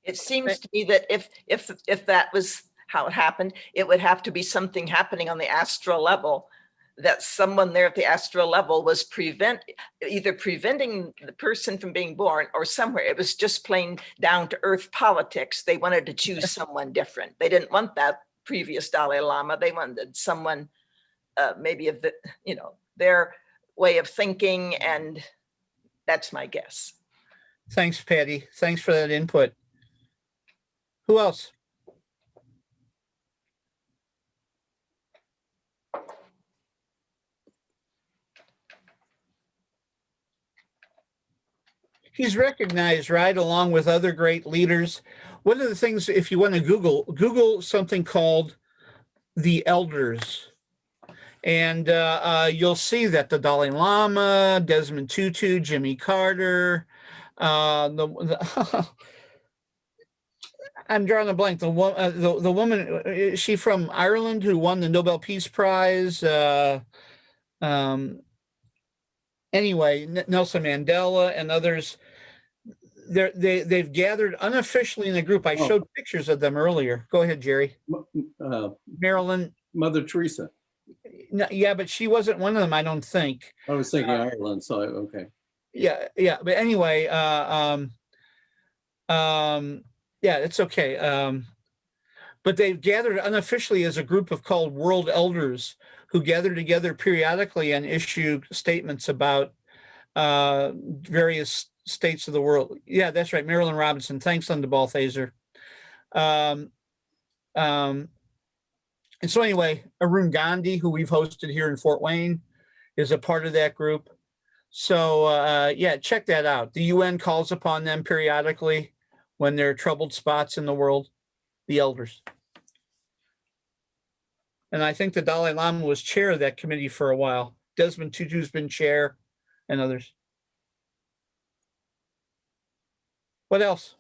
S6: It seems to me that if that was how it happened, it would have to be something happening on the astral level, that someone there at the astral level was either preventing the person from being born, or somewhere it was just plain down to earth politics. They wanted to choose someone different. They didn't want that previous Dalai Lama. They wanted someone maybe of their way of thinking, and that's my guess.
S1: Thanks, Patty. Thanks for that input. Who else? He's recognized, right, along with other great leaders. One of the things, if you want to Google something called the Elders, and you'll see that the Dalai Lama, Desmond Tutu, Jimmy Carter, I'm drawing a blank. The woman, is she from Ireland, who won the Nobel Peace Prize? Anyway, Nelson Mandela and others, they've gathered unofficially in a group. I showed pictures of them earlier. Go ahead, Jerry.
S2: Marilyn, Mother Teresa.
S1: No, yeah, but she wasn't one of them, I don't think.
S2: I was thinking Ireland, so, okay.
S1: Yeah, yeah. But anyway, yeah, it's okay. But they've gathered unofficially as a group of called world elders who gather together periodically and issue statements about various states of the world. Yeah, that's right. Marilyn Robinson. Thanks, Linda Balthaser. Um, um, and so anyway, Arun Gandhi, who we've hosted here in Fort Wayne, is a part of that group. So yeah, check that out. The UN calls upon them periodically when there are troubled spots in the world, the elders. And I think the Dalai Lama was chair of that committee for a while. Desmond Tutu's been chair, and others. What else?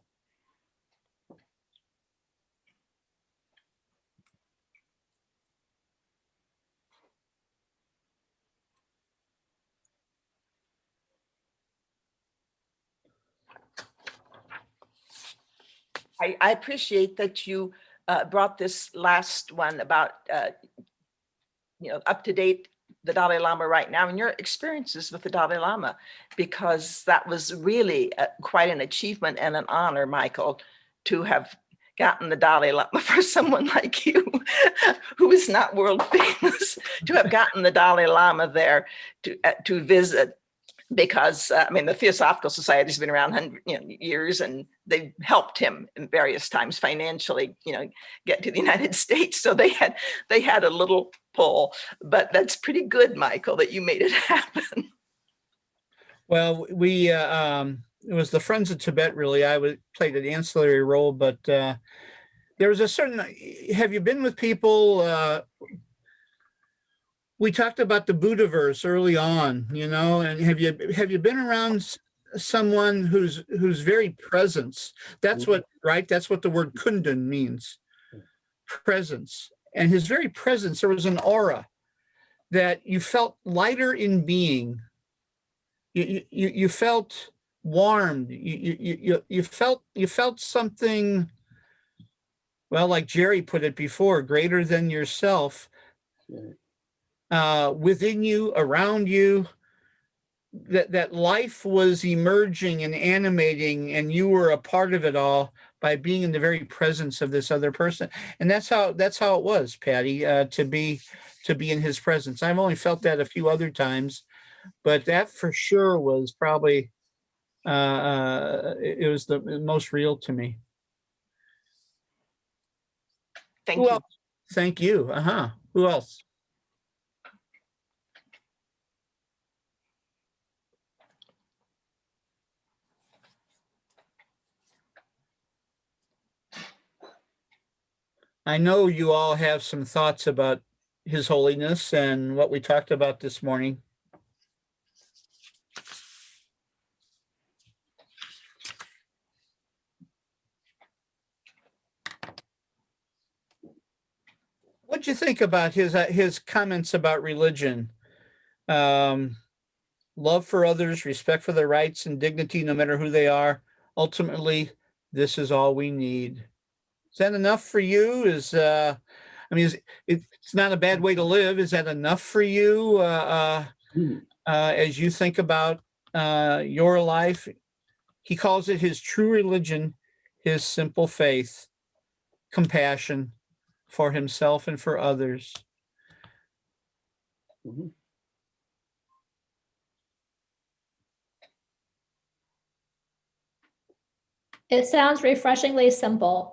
S6: I appreciate that you brought this last one about, up to date, the Dalai Lama right now and your experiences with the Dalai Lama, because that was really quite an achievement and an honor, Michael, to have gotten the Dalai Lama for someone like you, who is not world famous, to have gotten the Dalai Lama there to visit. Because I mean, the Theosophical Society has been around 100 years, and they've helped him in various times financially, get to the United States. So they had a little pull, but that's pretty good, Michael, that you made it happen.
S1: Well, we it was the Friends of Tibet. Really, played an ancillary role, but there was a certain. Have you been with people? We talked about the Buddhaverse early on, and have you been around someone who's very presence? That's what, right? That's what the word Kundun means, presence. And his very presence, there was an aura that you felt lighter in being. You felt warmed. You felt something. Well, like Jerry put it before, greater than yourself.
S2: Yeah.
S1: Within you, around you, that life was emerging and animating, and you were a part of it all by being in the very presence of this other person. And that's how it was, Patty, to be in his presence. I've only felt that a few other times, but that for sure was probably it was the most real to me.
S6: Thank you.
S1: Thank you. Who else? I know you all have some thoughts about His Holiness and what we talked about this morning. What'd you think about his comments about religion? Love for others, respect for their rights and dignity, no matter who they are. Ultimately, this is all we need. Is that enough for you? It's not a bad way to live. Is that enough for you as you think about your life? He calls it his true religion, his simple faith, compassion for himself and for others.
S2: Mhm.
S5: It sounds refreshingly simple.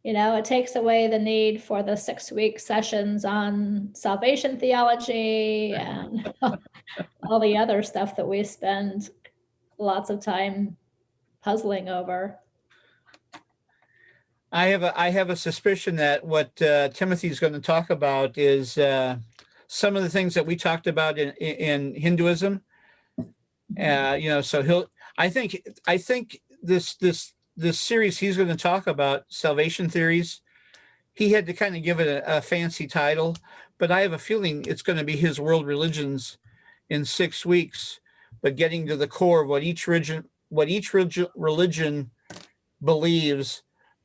S5: It takes away the need for the 6-week sessions on salvation theology and all the other stuff that we spend lots of time puzzling over.
S1: I have a suspicion that what Timothy's going to talk about is some of the things that we talked about in Hinduism. So I think this series he's going to talk about salvation theories. He had to kind of give it a fancy title, but I have a feeling it's going to be his world religions in 6 weeks, but getting to the core of what each religion believes,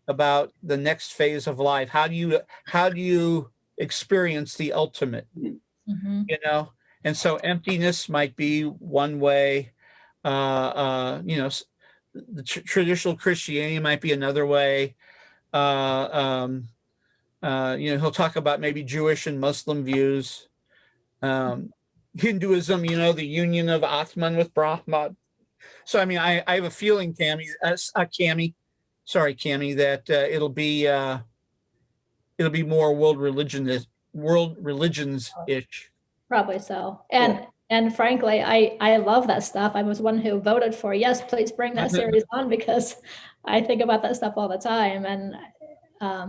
S1: about the next phase of life. How do you experience the ultimate,
S5: Mhm.
S1: you know? And so emptiness might be one way. The traditional Christianity might be another way. He'll talk about maybe Jewish and Muslim views. Hinduism, the union of Atman with Brahman. So, I mean, I have a feeling, Cami, sorry, Cami, that it'll be more world religions ish.
S5: Probably so. And frankly, I love that stuff. I was one who voted for, yes, please bring that series on, because I think about that stuff all the time. And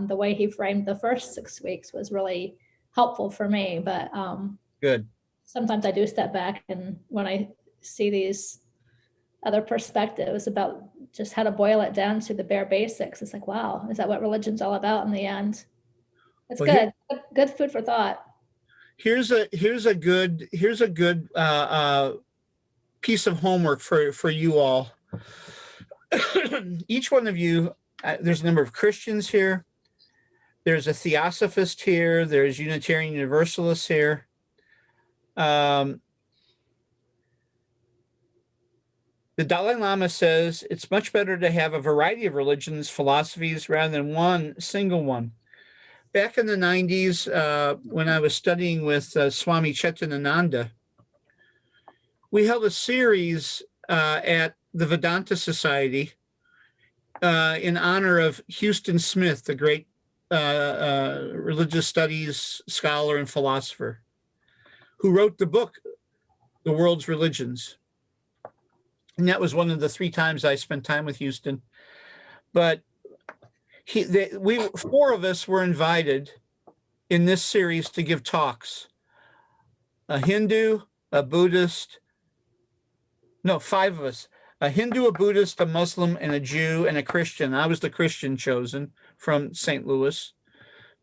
S5: the way he framed the first 6 weeks was really helpful for me. But
S1: Good.
S5: sometimes I do step back, and when I see these other perspectives about just how to boil it down to the bare basics, it's like, wow, is that what religion's all about in the end? It's
S1: Well,
S5: good food for thought.
S1: Here's a good piece of homework for you all. Each one of you, there's a number of Christians here. There's a Theosophist here. There's Unitarian Universalists here. The Dalai Lama says it's much better to have a variety of religions, philosophies, rather than one single one. Back in the 90s, when I was studying with Swami Chetanananda, we held a series at the Vedanta Society in honor of Houston Smith, the great religious studies scholar and philosopher, who wrote the book, The World's Religions. And that was one of the 3 times I spent time with Houston. But we 4 of us were invited in this series to give talks. A Hindu, a Buddhist, no, 5 of us. A Hindu, a Buddhist, a Muslim, and a Jew, and a Christian. I was the Christian chosen from St. Louis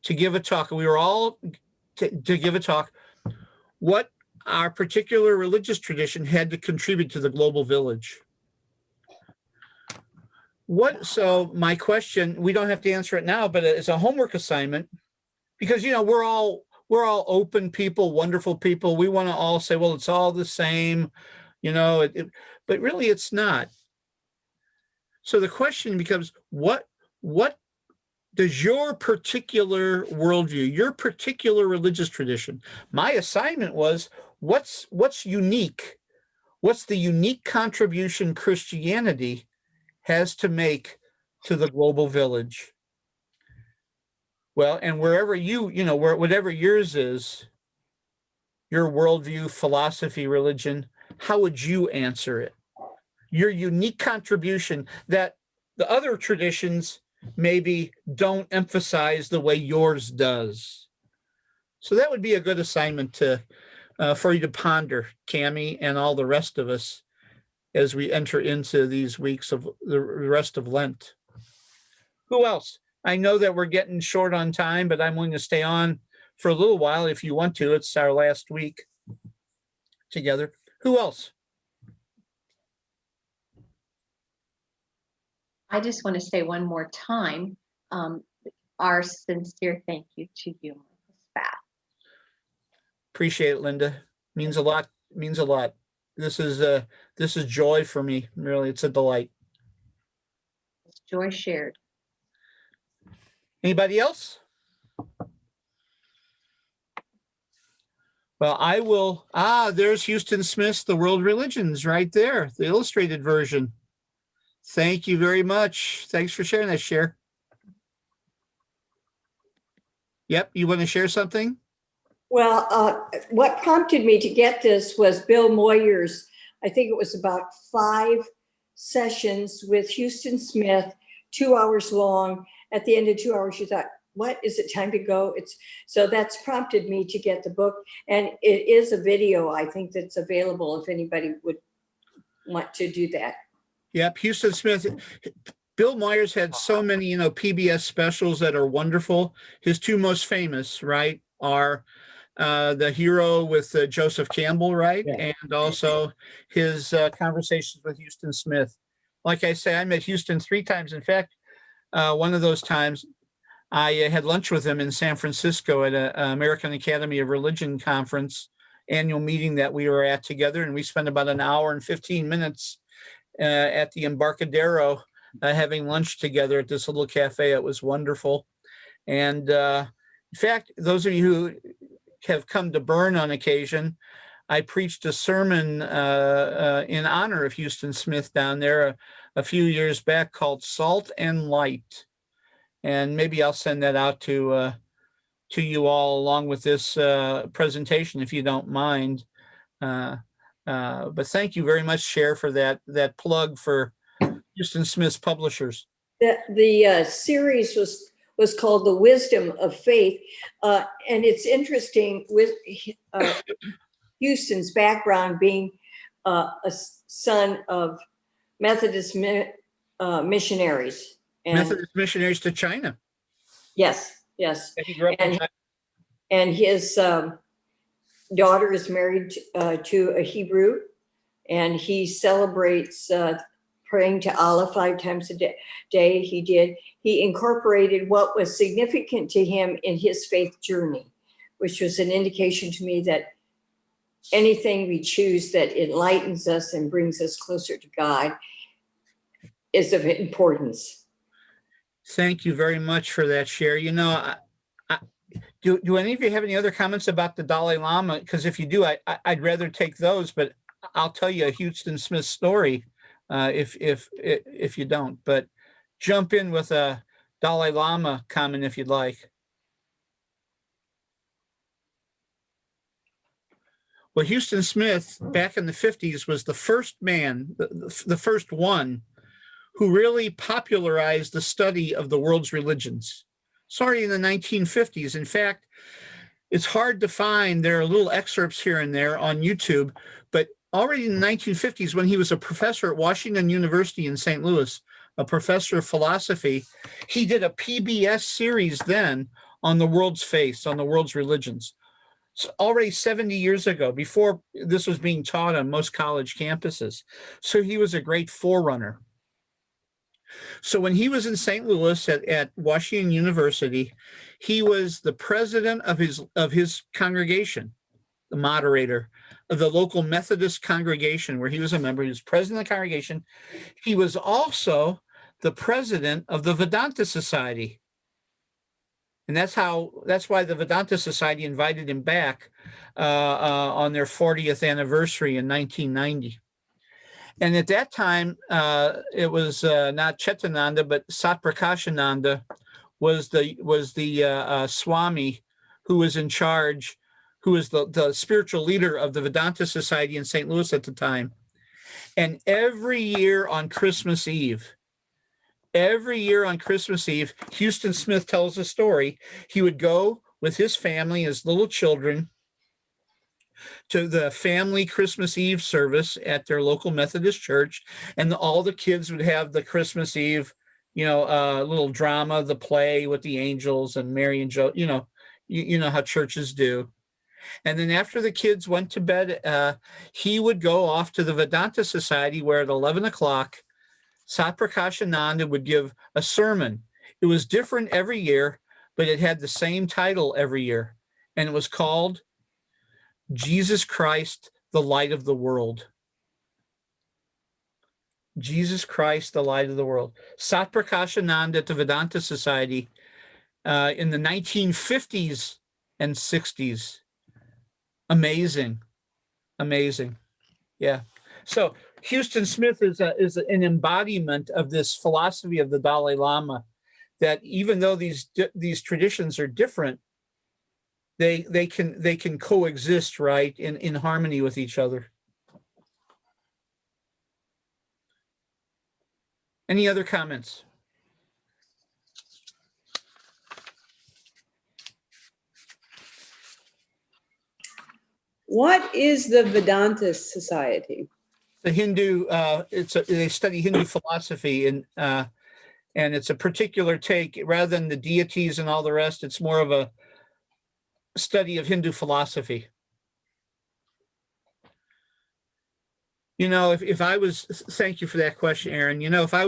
S1: to give a talk. We were all to give a talk what our particular religious tradition had to contribute to the global village. So my question, we don't have to answer it now, but it's a homework assignment, because, we're all open people, wonderful people. We want to all say, well, it's all the same, but really it's not. So the question becomes, what does your particular worldview, your particular religious tradition? My assignment was, what's unique? What's the unique contribution Christianity has to make to the global village? Well, and wherever whatever yours is, your worldview, philosophy, religion, how would you answer it? Your unique contribution that the other traditions maybe don't emphasize the way yours does. So that would be a good assignment for you to ponder, Cami, and all the rest of us as we enter into these weeks of the rest of Lent. Who else? I know that we're getting short on time, but I'm willing to stay on for a little while if you want to. It's our last week together. Who else?
S7: I just want to say one more time, our sincere thank you to you, Spath.
S1: Appreciate it, Linda. Means a lot. Means a lot. This is joy for me. Really, it's a delight.
S7: It's joy shared.
S1: Anybody else? Well, I will. There's Houston Smith's The World Religions right there, the illustrated version. Thank you very much. Thanks for sharing that, Cher. Yep, you want to share something?
S8: Well, what prompted me to get this was Bill Moyer's, I think it was about 5 sessions with Houston Smith, 2 hours long. At the end of 2 hours, you thought, what, is it time to go? So that's prompted me to get the book. And it is a video, I think, that's available if anybody would want to do that.
S1: Yep, Houston Smith. Bill Moyer's had so many, PBS specials that are wonderful. His 2 most famous, right, are The Hero with Joseph Campbell, right? Yeah. And also his conversations with Houston Smith. Like I say, I met Houston 3 times. In fact, one of those times I had lunch with him in San Francisco at a American Academy of Religion conference annual meeting that we were at together. And we spent about an hour and 15 minutes at the Embarcadero having lunch together at this little cafe. It was wonderful. And in fact, those of you who have come to Bern on occasion, I preached a sermon in honor of Houston Smith down there a few years back called Salt and Light. And maybe I'll send that out to you all along with this presentation, if you don't mind. But thank you very much, Cher, for that plug for Houston Smith's publishers.
S8: The series was called The Wisdom of Faith. And it's interesting with Houston's background being a son of Methodist missionaries. And
S1: Methodist missionaries to China.
S8: yes, yes.
S1: He grew up in China.
S8: And his daughter is married to a Hebrew, and he celebrates praying to Allah 5 times a day. He incorporated what was significant to him in his faith journey, which was an indication to me that anything we choose that enlightens us and brings us closer to God is of importance.
S1: Thank you very much for that, Cher. You know, do any of you have any other comments about the Dalai Lama? Because if you do, I'd rather take those, but I'll tell you a Houston Smith story if you don't. But jump in with a Dalai Lama comment if you'd like. Well, Houston Smith back in the 50s was the first man, the first one who really popularized the study of the world's religions. Sorry, in the 1950s. In fact, it's hard to find. There are little excerpts here and there on YouTube, but already in the 1950s, when he was a professor at Washington University in St. Louis, a professor of philosophy, he did a PBS series then on the world's faiths, on the world's religions. So already 70 years ago, before this was being taught on most college campuses. So he was a great forerunner. So when he was in St. Louis at Washington University, he was the president of his congregation, the moderator of the local Methodist congregation where he was a member. He was president of the congregation. He was also the president of the Vedanta Society. And that's why the Vedanta Society invited him back on their 40th anniversary in 1990. And at that time, it was not Chetananda, but Satprakashananda was the Swami who was in charge, who was the spiritual leader of the Vedanta Society in St. Louis at the time. And every year on Christmas Eve, Houston Smith tells a story. He would go with his family, his little children, to the family Christmas Eve service at their local Methodist church, and all the kids would have the Christmas Eve, little drama, the play with the angels and Mary and Joe. You know how churches do. And then after the kids went to bed, he would go off to the Vedanta Society, where at 11 o'clock, Satprakashananda would give a sermon. It was different every year, but it had the same title every year, and it was called Jesus Christ, the Light of the World. Jesus Christ, the Light of the World. Satprakashananda at the Vedanta Society in the 1950s and 60s. Amazing. Yeah. So Houston Smith is an embodiment of this philosophy of the Dalai Lama, that even though these traditions are different, they can coexist, right, in harmony with each other. Any other comments?
S3: What is the Vedanta Society?
S1: The Hindu, they study Hindu philosophy, and it's a particular take. Rather than the deities and all the rest, it's more of a study of Hindu philosophy. You know, if I was, thank you for that question, Aaron. You know, if I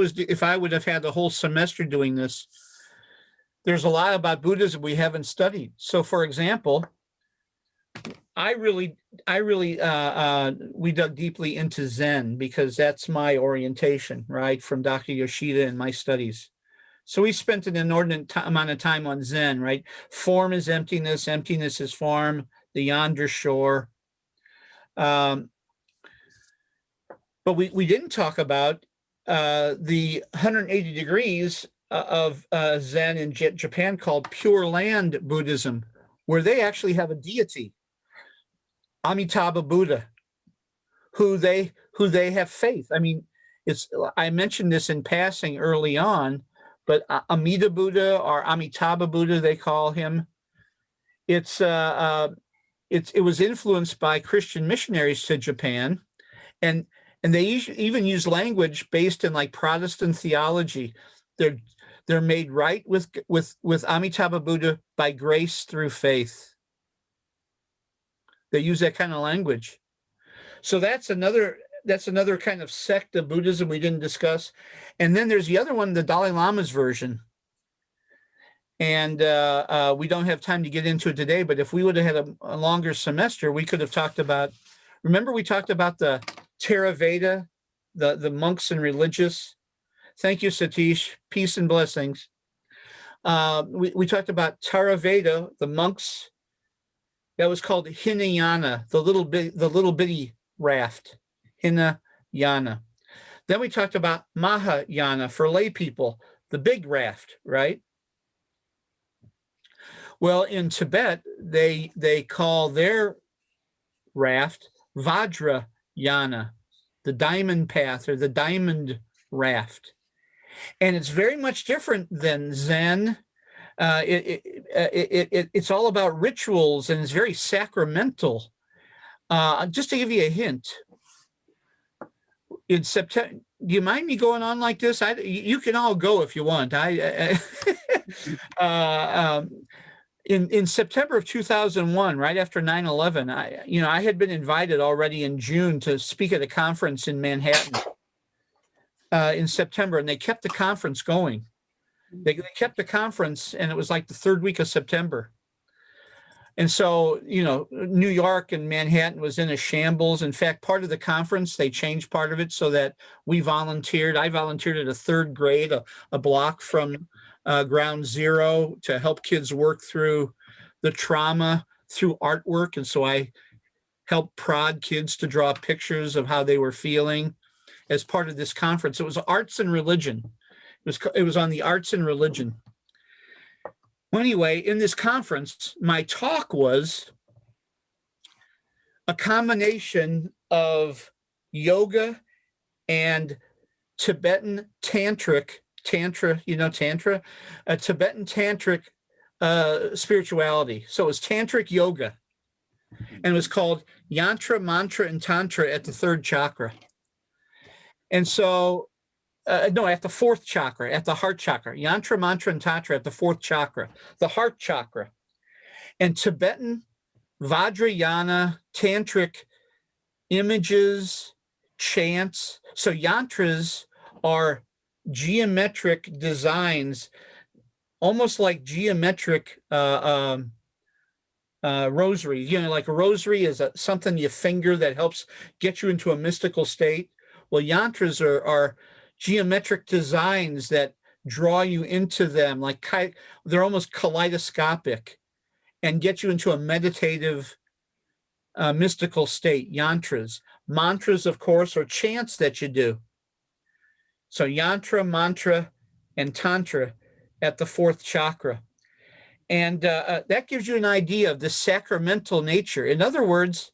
S1: would have had the whole semester doing this, there's a lot about Buddhism we haven't studied. So for example, we dug deeply into Zen because that's my orientation, right? From Dr. Yoshida and my studies. So we spent an inordinate amount of time on Zen, right? Form is emptiness, emptiness is form, the yonder shore. But we didn't talk about the 180 degrees of Zen in Japan called Pure Land Buddhism, where they actually have a deity, Amitabha Buddha, who they have faith. I mean, I mentioned this in passing early on, but Amida Buddha or Amitabha Buddha, they call him. It was influenced by Christian missionaries to Japan, and they even use language based in like Protestant theology. They're made right with Amitabha Buddha by grace through faith. They use that kind of language. So that's another kind of sect of Buddhism we didn't discuss. And then there's the other one, the Dalai Lama's version. And we don't have time to get into it today, but if we would have had a longer semester, we could have talked about, remember we talked about the Theravada, the monks and religious. Thank you, Satish. Peace and blessings. We talked about Theravada, the monks. That was called Hinayana, the little bitty raft, Hinayana. Then we talked about Mahayana for lay people, the big raft, right? Well, in Tibet, they call their raft Vajrayana, the diamond path or the diamond raft. And it's very much different than Zen. It's all about rituals and it's very sacramental. Just to give you a hint, in September, do you mind me going on like this? You can all go if you want. In September of 2001, right after 9/11, I had been invited already in June to speak at a conference in Manhattan in September, and they kept the conference going. They kept the conference, and it was like the third week of September. And so, New York and Manhattan was in a shambles. In fact, part of the conference, they changed part of it so that we volunteered. I volunteered at a third grade, a block from ground zero, to help kids work through the trauma through artwork. And so I helped prod kids to draw pictures of how they were feeling as part of this conference. It was arts and religion. It was on the arts and religion. Well, anyway, in this conference, my talk was a combination of yoga and Tibetan tantric, Tibetan tantric spirituality. So it was tantric yoga, and it was called Yantra, Mantra, and Tantra at the third chakra. And so, no, at the fourth chakra, at the heart chakra, Yantra, Mantra, and Tantra at the fourth chakra, the heart chakra. And Tibetan Vajrayana tantric images, chants. So yantras are geometric designs, almost like geometric rosary. Like a rosary is something you finger that helps get you into a mystical state. Well, yantras are geometric designs that draw you into them, like they're almost kaleidoscopic, and get you into a meditative, mystical state. Yantras. Mantras, of course, are chants that you do. So yantra, mantra, and tantra at the fourth chakra. And that gives you an idea of the sacramental nature. In other words,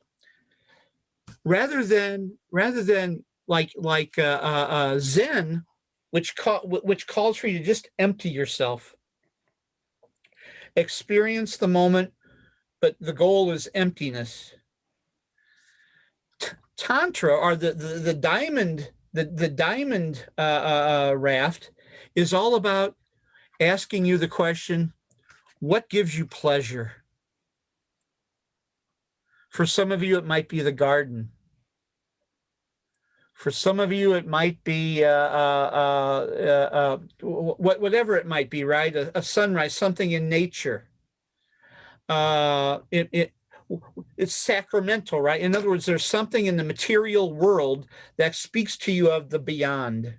S1: rather than like Zen, which calls for you to just empty yourself, experience the moment, but the goal is emptiness. Tantra, or the diamond, the diamond raft, is all about asking you the question, what gives you pleasure? For some of you, it might be the garden. For some of you, it might be whatever it might be, right? A sunrise, something in nature. It's sacramental, right? In other words, there's something in the material world that speaks to you of the beyond.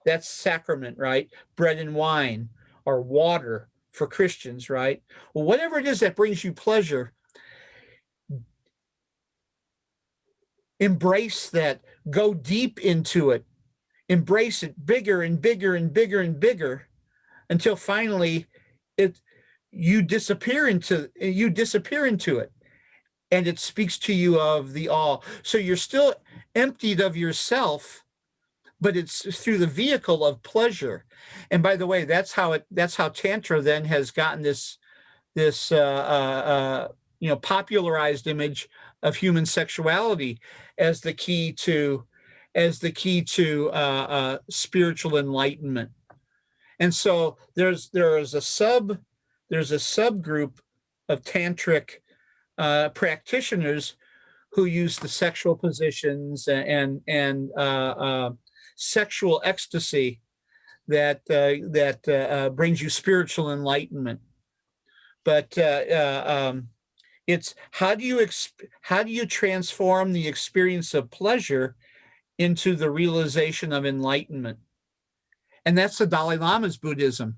S1: That's sacrament, right? Bread and wine or water for Christians, right? Well, whatever it is that brings you pleasure, embrace that, go deep into it, embrace it bigger and bigger and bigger and bigger until finally you disappear into it, and it speaks to you of the all. So you're still emptied of yourself, but it's through the vehicle of pleasure. And by the way, that's how Tantra then has gotten this popularized image of human sexuality as the key to spiritual enlightenment. And so there's a subgroup of tantric practitioners who use the sexual positions and sexual ecstasy that brings you spiritual enlightenment. But it's how do you transform the experience of pleasure into the realization of enlightenment? And that's the Dalai Lama's Buddhism.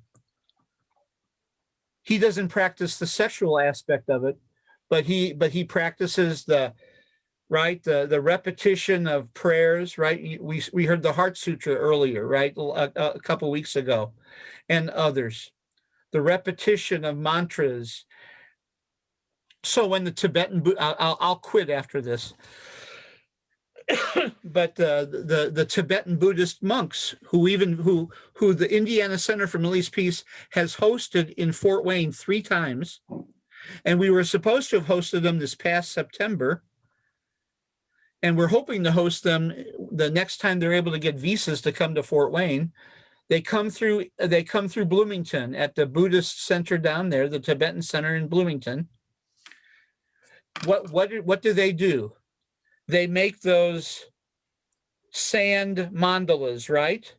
S1: He doesn't practice the sexual aspect of it, but he practices the repetition of prayers, right? We heard the Heart Sutra earlier, right? A couple weeks ago, and others. The repetition of mantras. So when the Tibetan, I'll quit after this. But the Tibetan Buddhist monks who the Indiana Center for Middle East Peace has hosted in Fort Wayne 3 times, and we were supposed to have hosted them this past September, and we're hoping to host them the next time they're able to get visas to come to Fort Wayne. They come through Bloomington at the Buddhist Center down there, the Tibetan Center in Bloomington. What do they do? They make those sand mandalas, right?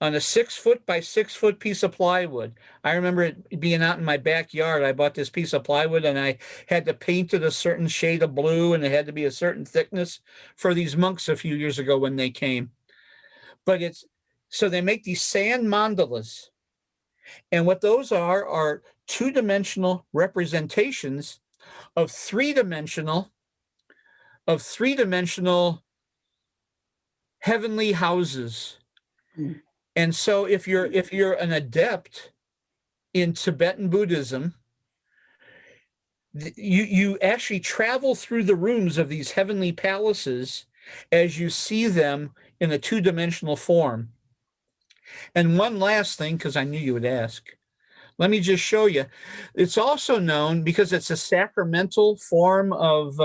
S1: On a 6-foot by 6-foot piece of plywood. I remember it being out in my backyard. I bought this piece of plywood and I had to paint it a certain shade of blue, and it had to be a certain thickness for these monks a few years ago when they came. But so they make these sand mandalas. And what those are 2-dimensional representations of three-dimensional heavenly houses. And so if you're an adept in Tibetan Buddhism, you actually travel through the rooms of these heavenly palaces as you see them in a 2-dimensional form. And one last thing, because I knew you would ask, let me just show you. It's also known because it's a sacramental form of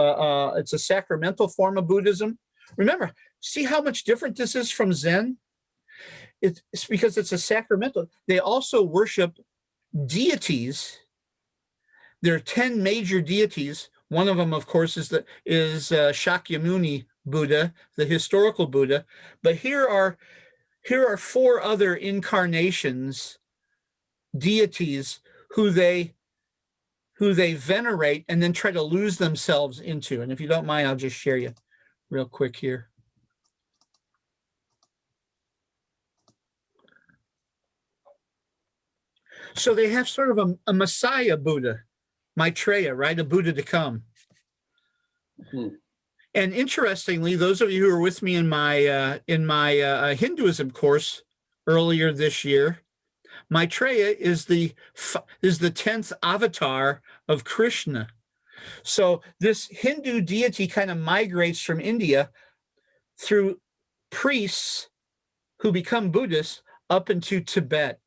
S1: Buddhism. Remember, see how much different this is from Zen? It's because it's a sacramental. They also worship deities. There are 10 major deities. One of them, of course, is Shakyamuni Buddha, the historical Buddha. But here are 4 other incarnations, deities who they venerate and then try to lose themselves into. And if you don't mind, I'll just share you real quick here. So they have sort of a Messiah Buddha, Maitreya, right? A Buddha to come. Mm-hmm. And interestingly, those of you who were with me in my Hinduism course earlier this year, Maitreya is the 10th avatar of Krishna. So this Hindu deity kind of migrates from India through priests who become Buddhists up into Tibet.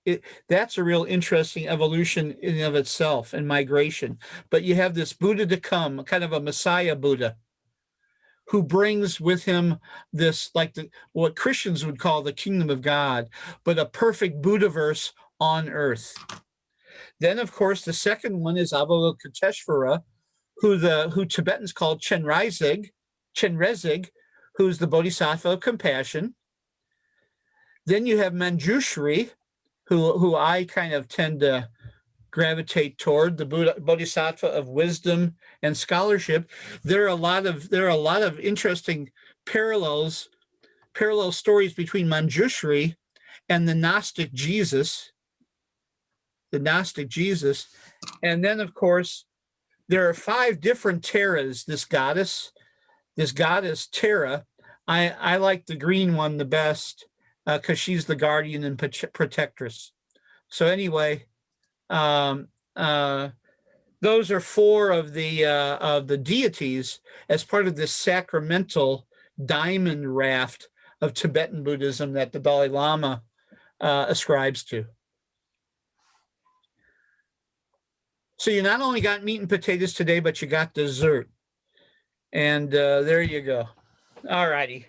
S1: That's a real interesting evolution in and of itself and migration. But you have this Buddha to come, kind of a Messiah Buddha, who brings with him this, what Christians would call the kingdom of God, but a perfect Buddhaverse on earth. Then, of course, the second one is Avalokiteshvara, who Tibetans call Chenrezig, who's the Bodhisattva of compassion. Then you have Manjushri, who I kind of tend to gravitate toward, the Bodhisattva of wisdom and scholarship. There are a lot of interesting parallel stories between Manjushri and the Gnostic Jesus. And then, of course, there are 5 different Taras. This goddess Tara. I like the green one the best because she's the guardian and protectress. So anyway, those are 4 of the deities as part of this sacramental diamond raft of Tibetan Buddhism that the Dalai Lama ascribes to. So you not only got meat and potatoes today, but you got dessert. And there you go. All righty.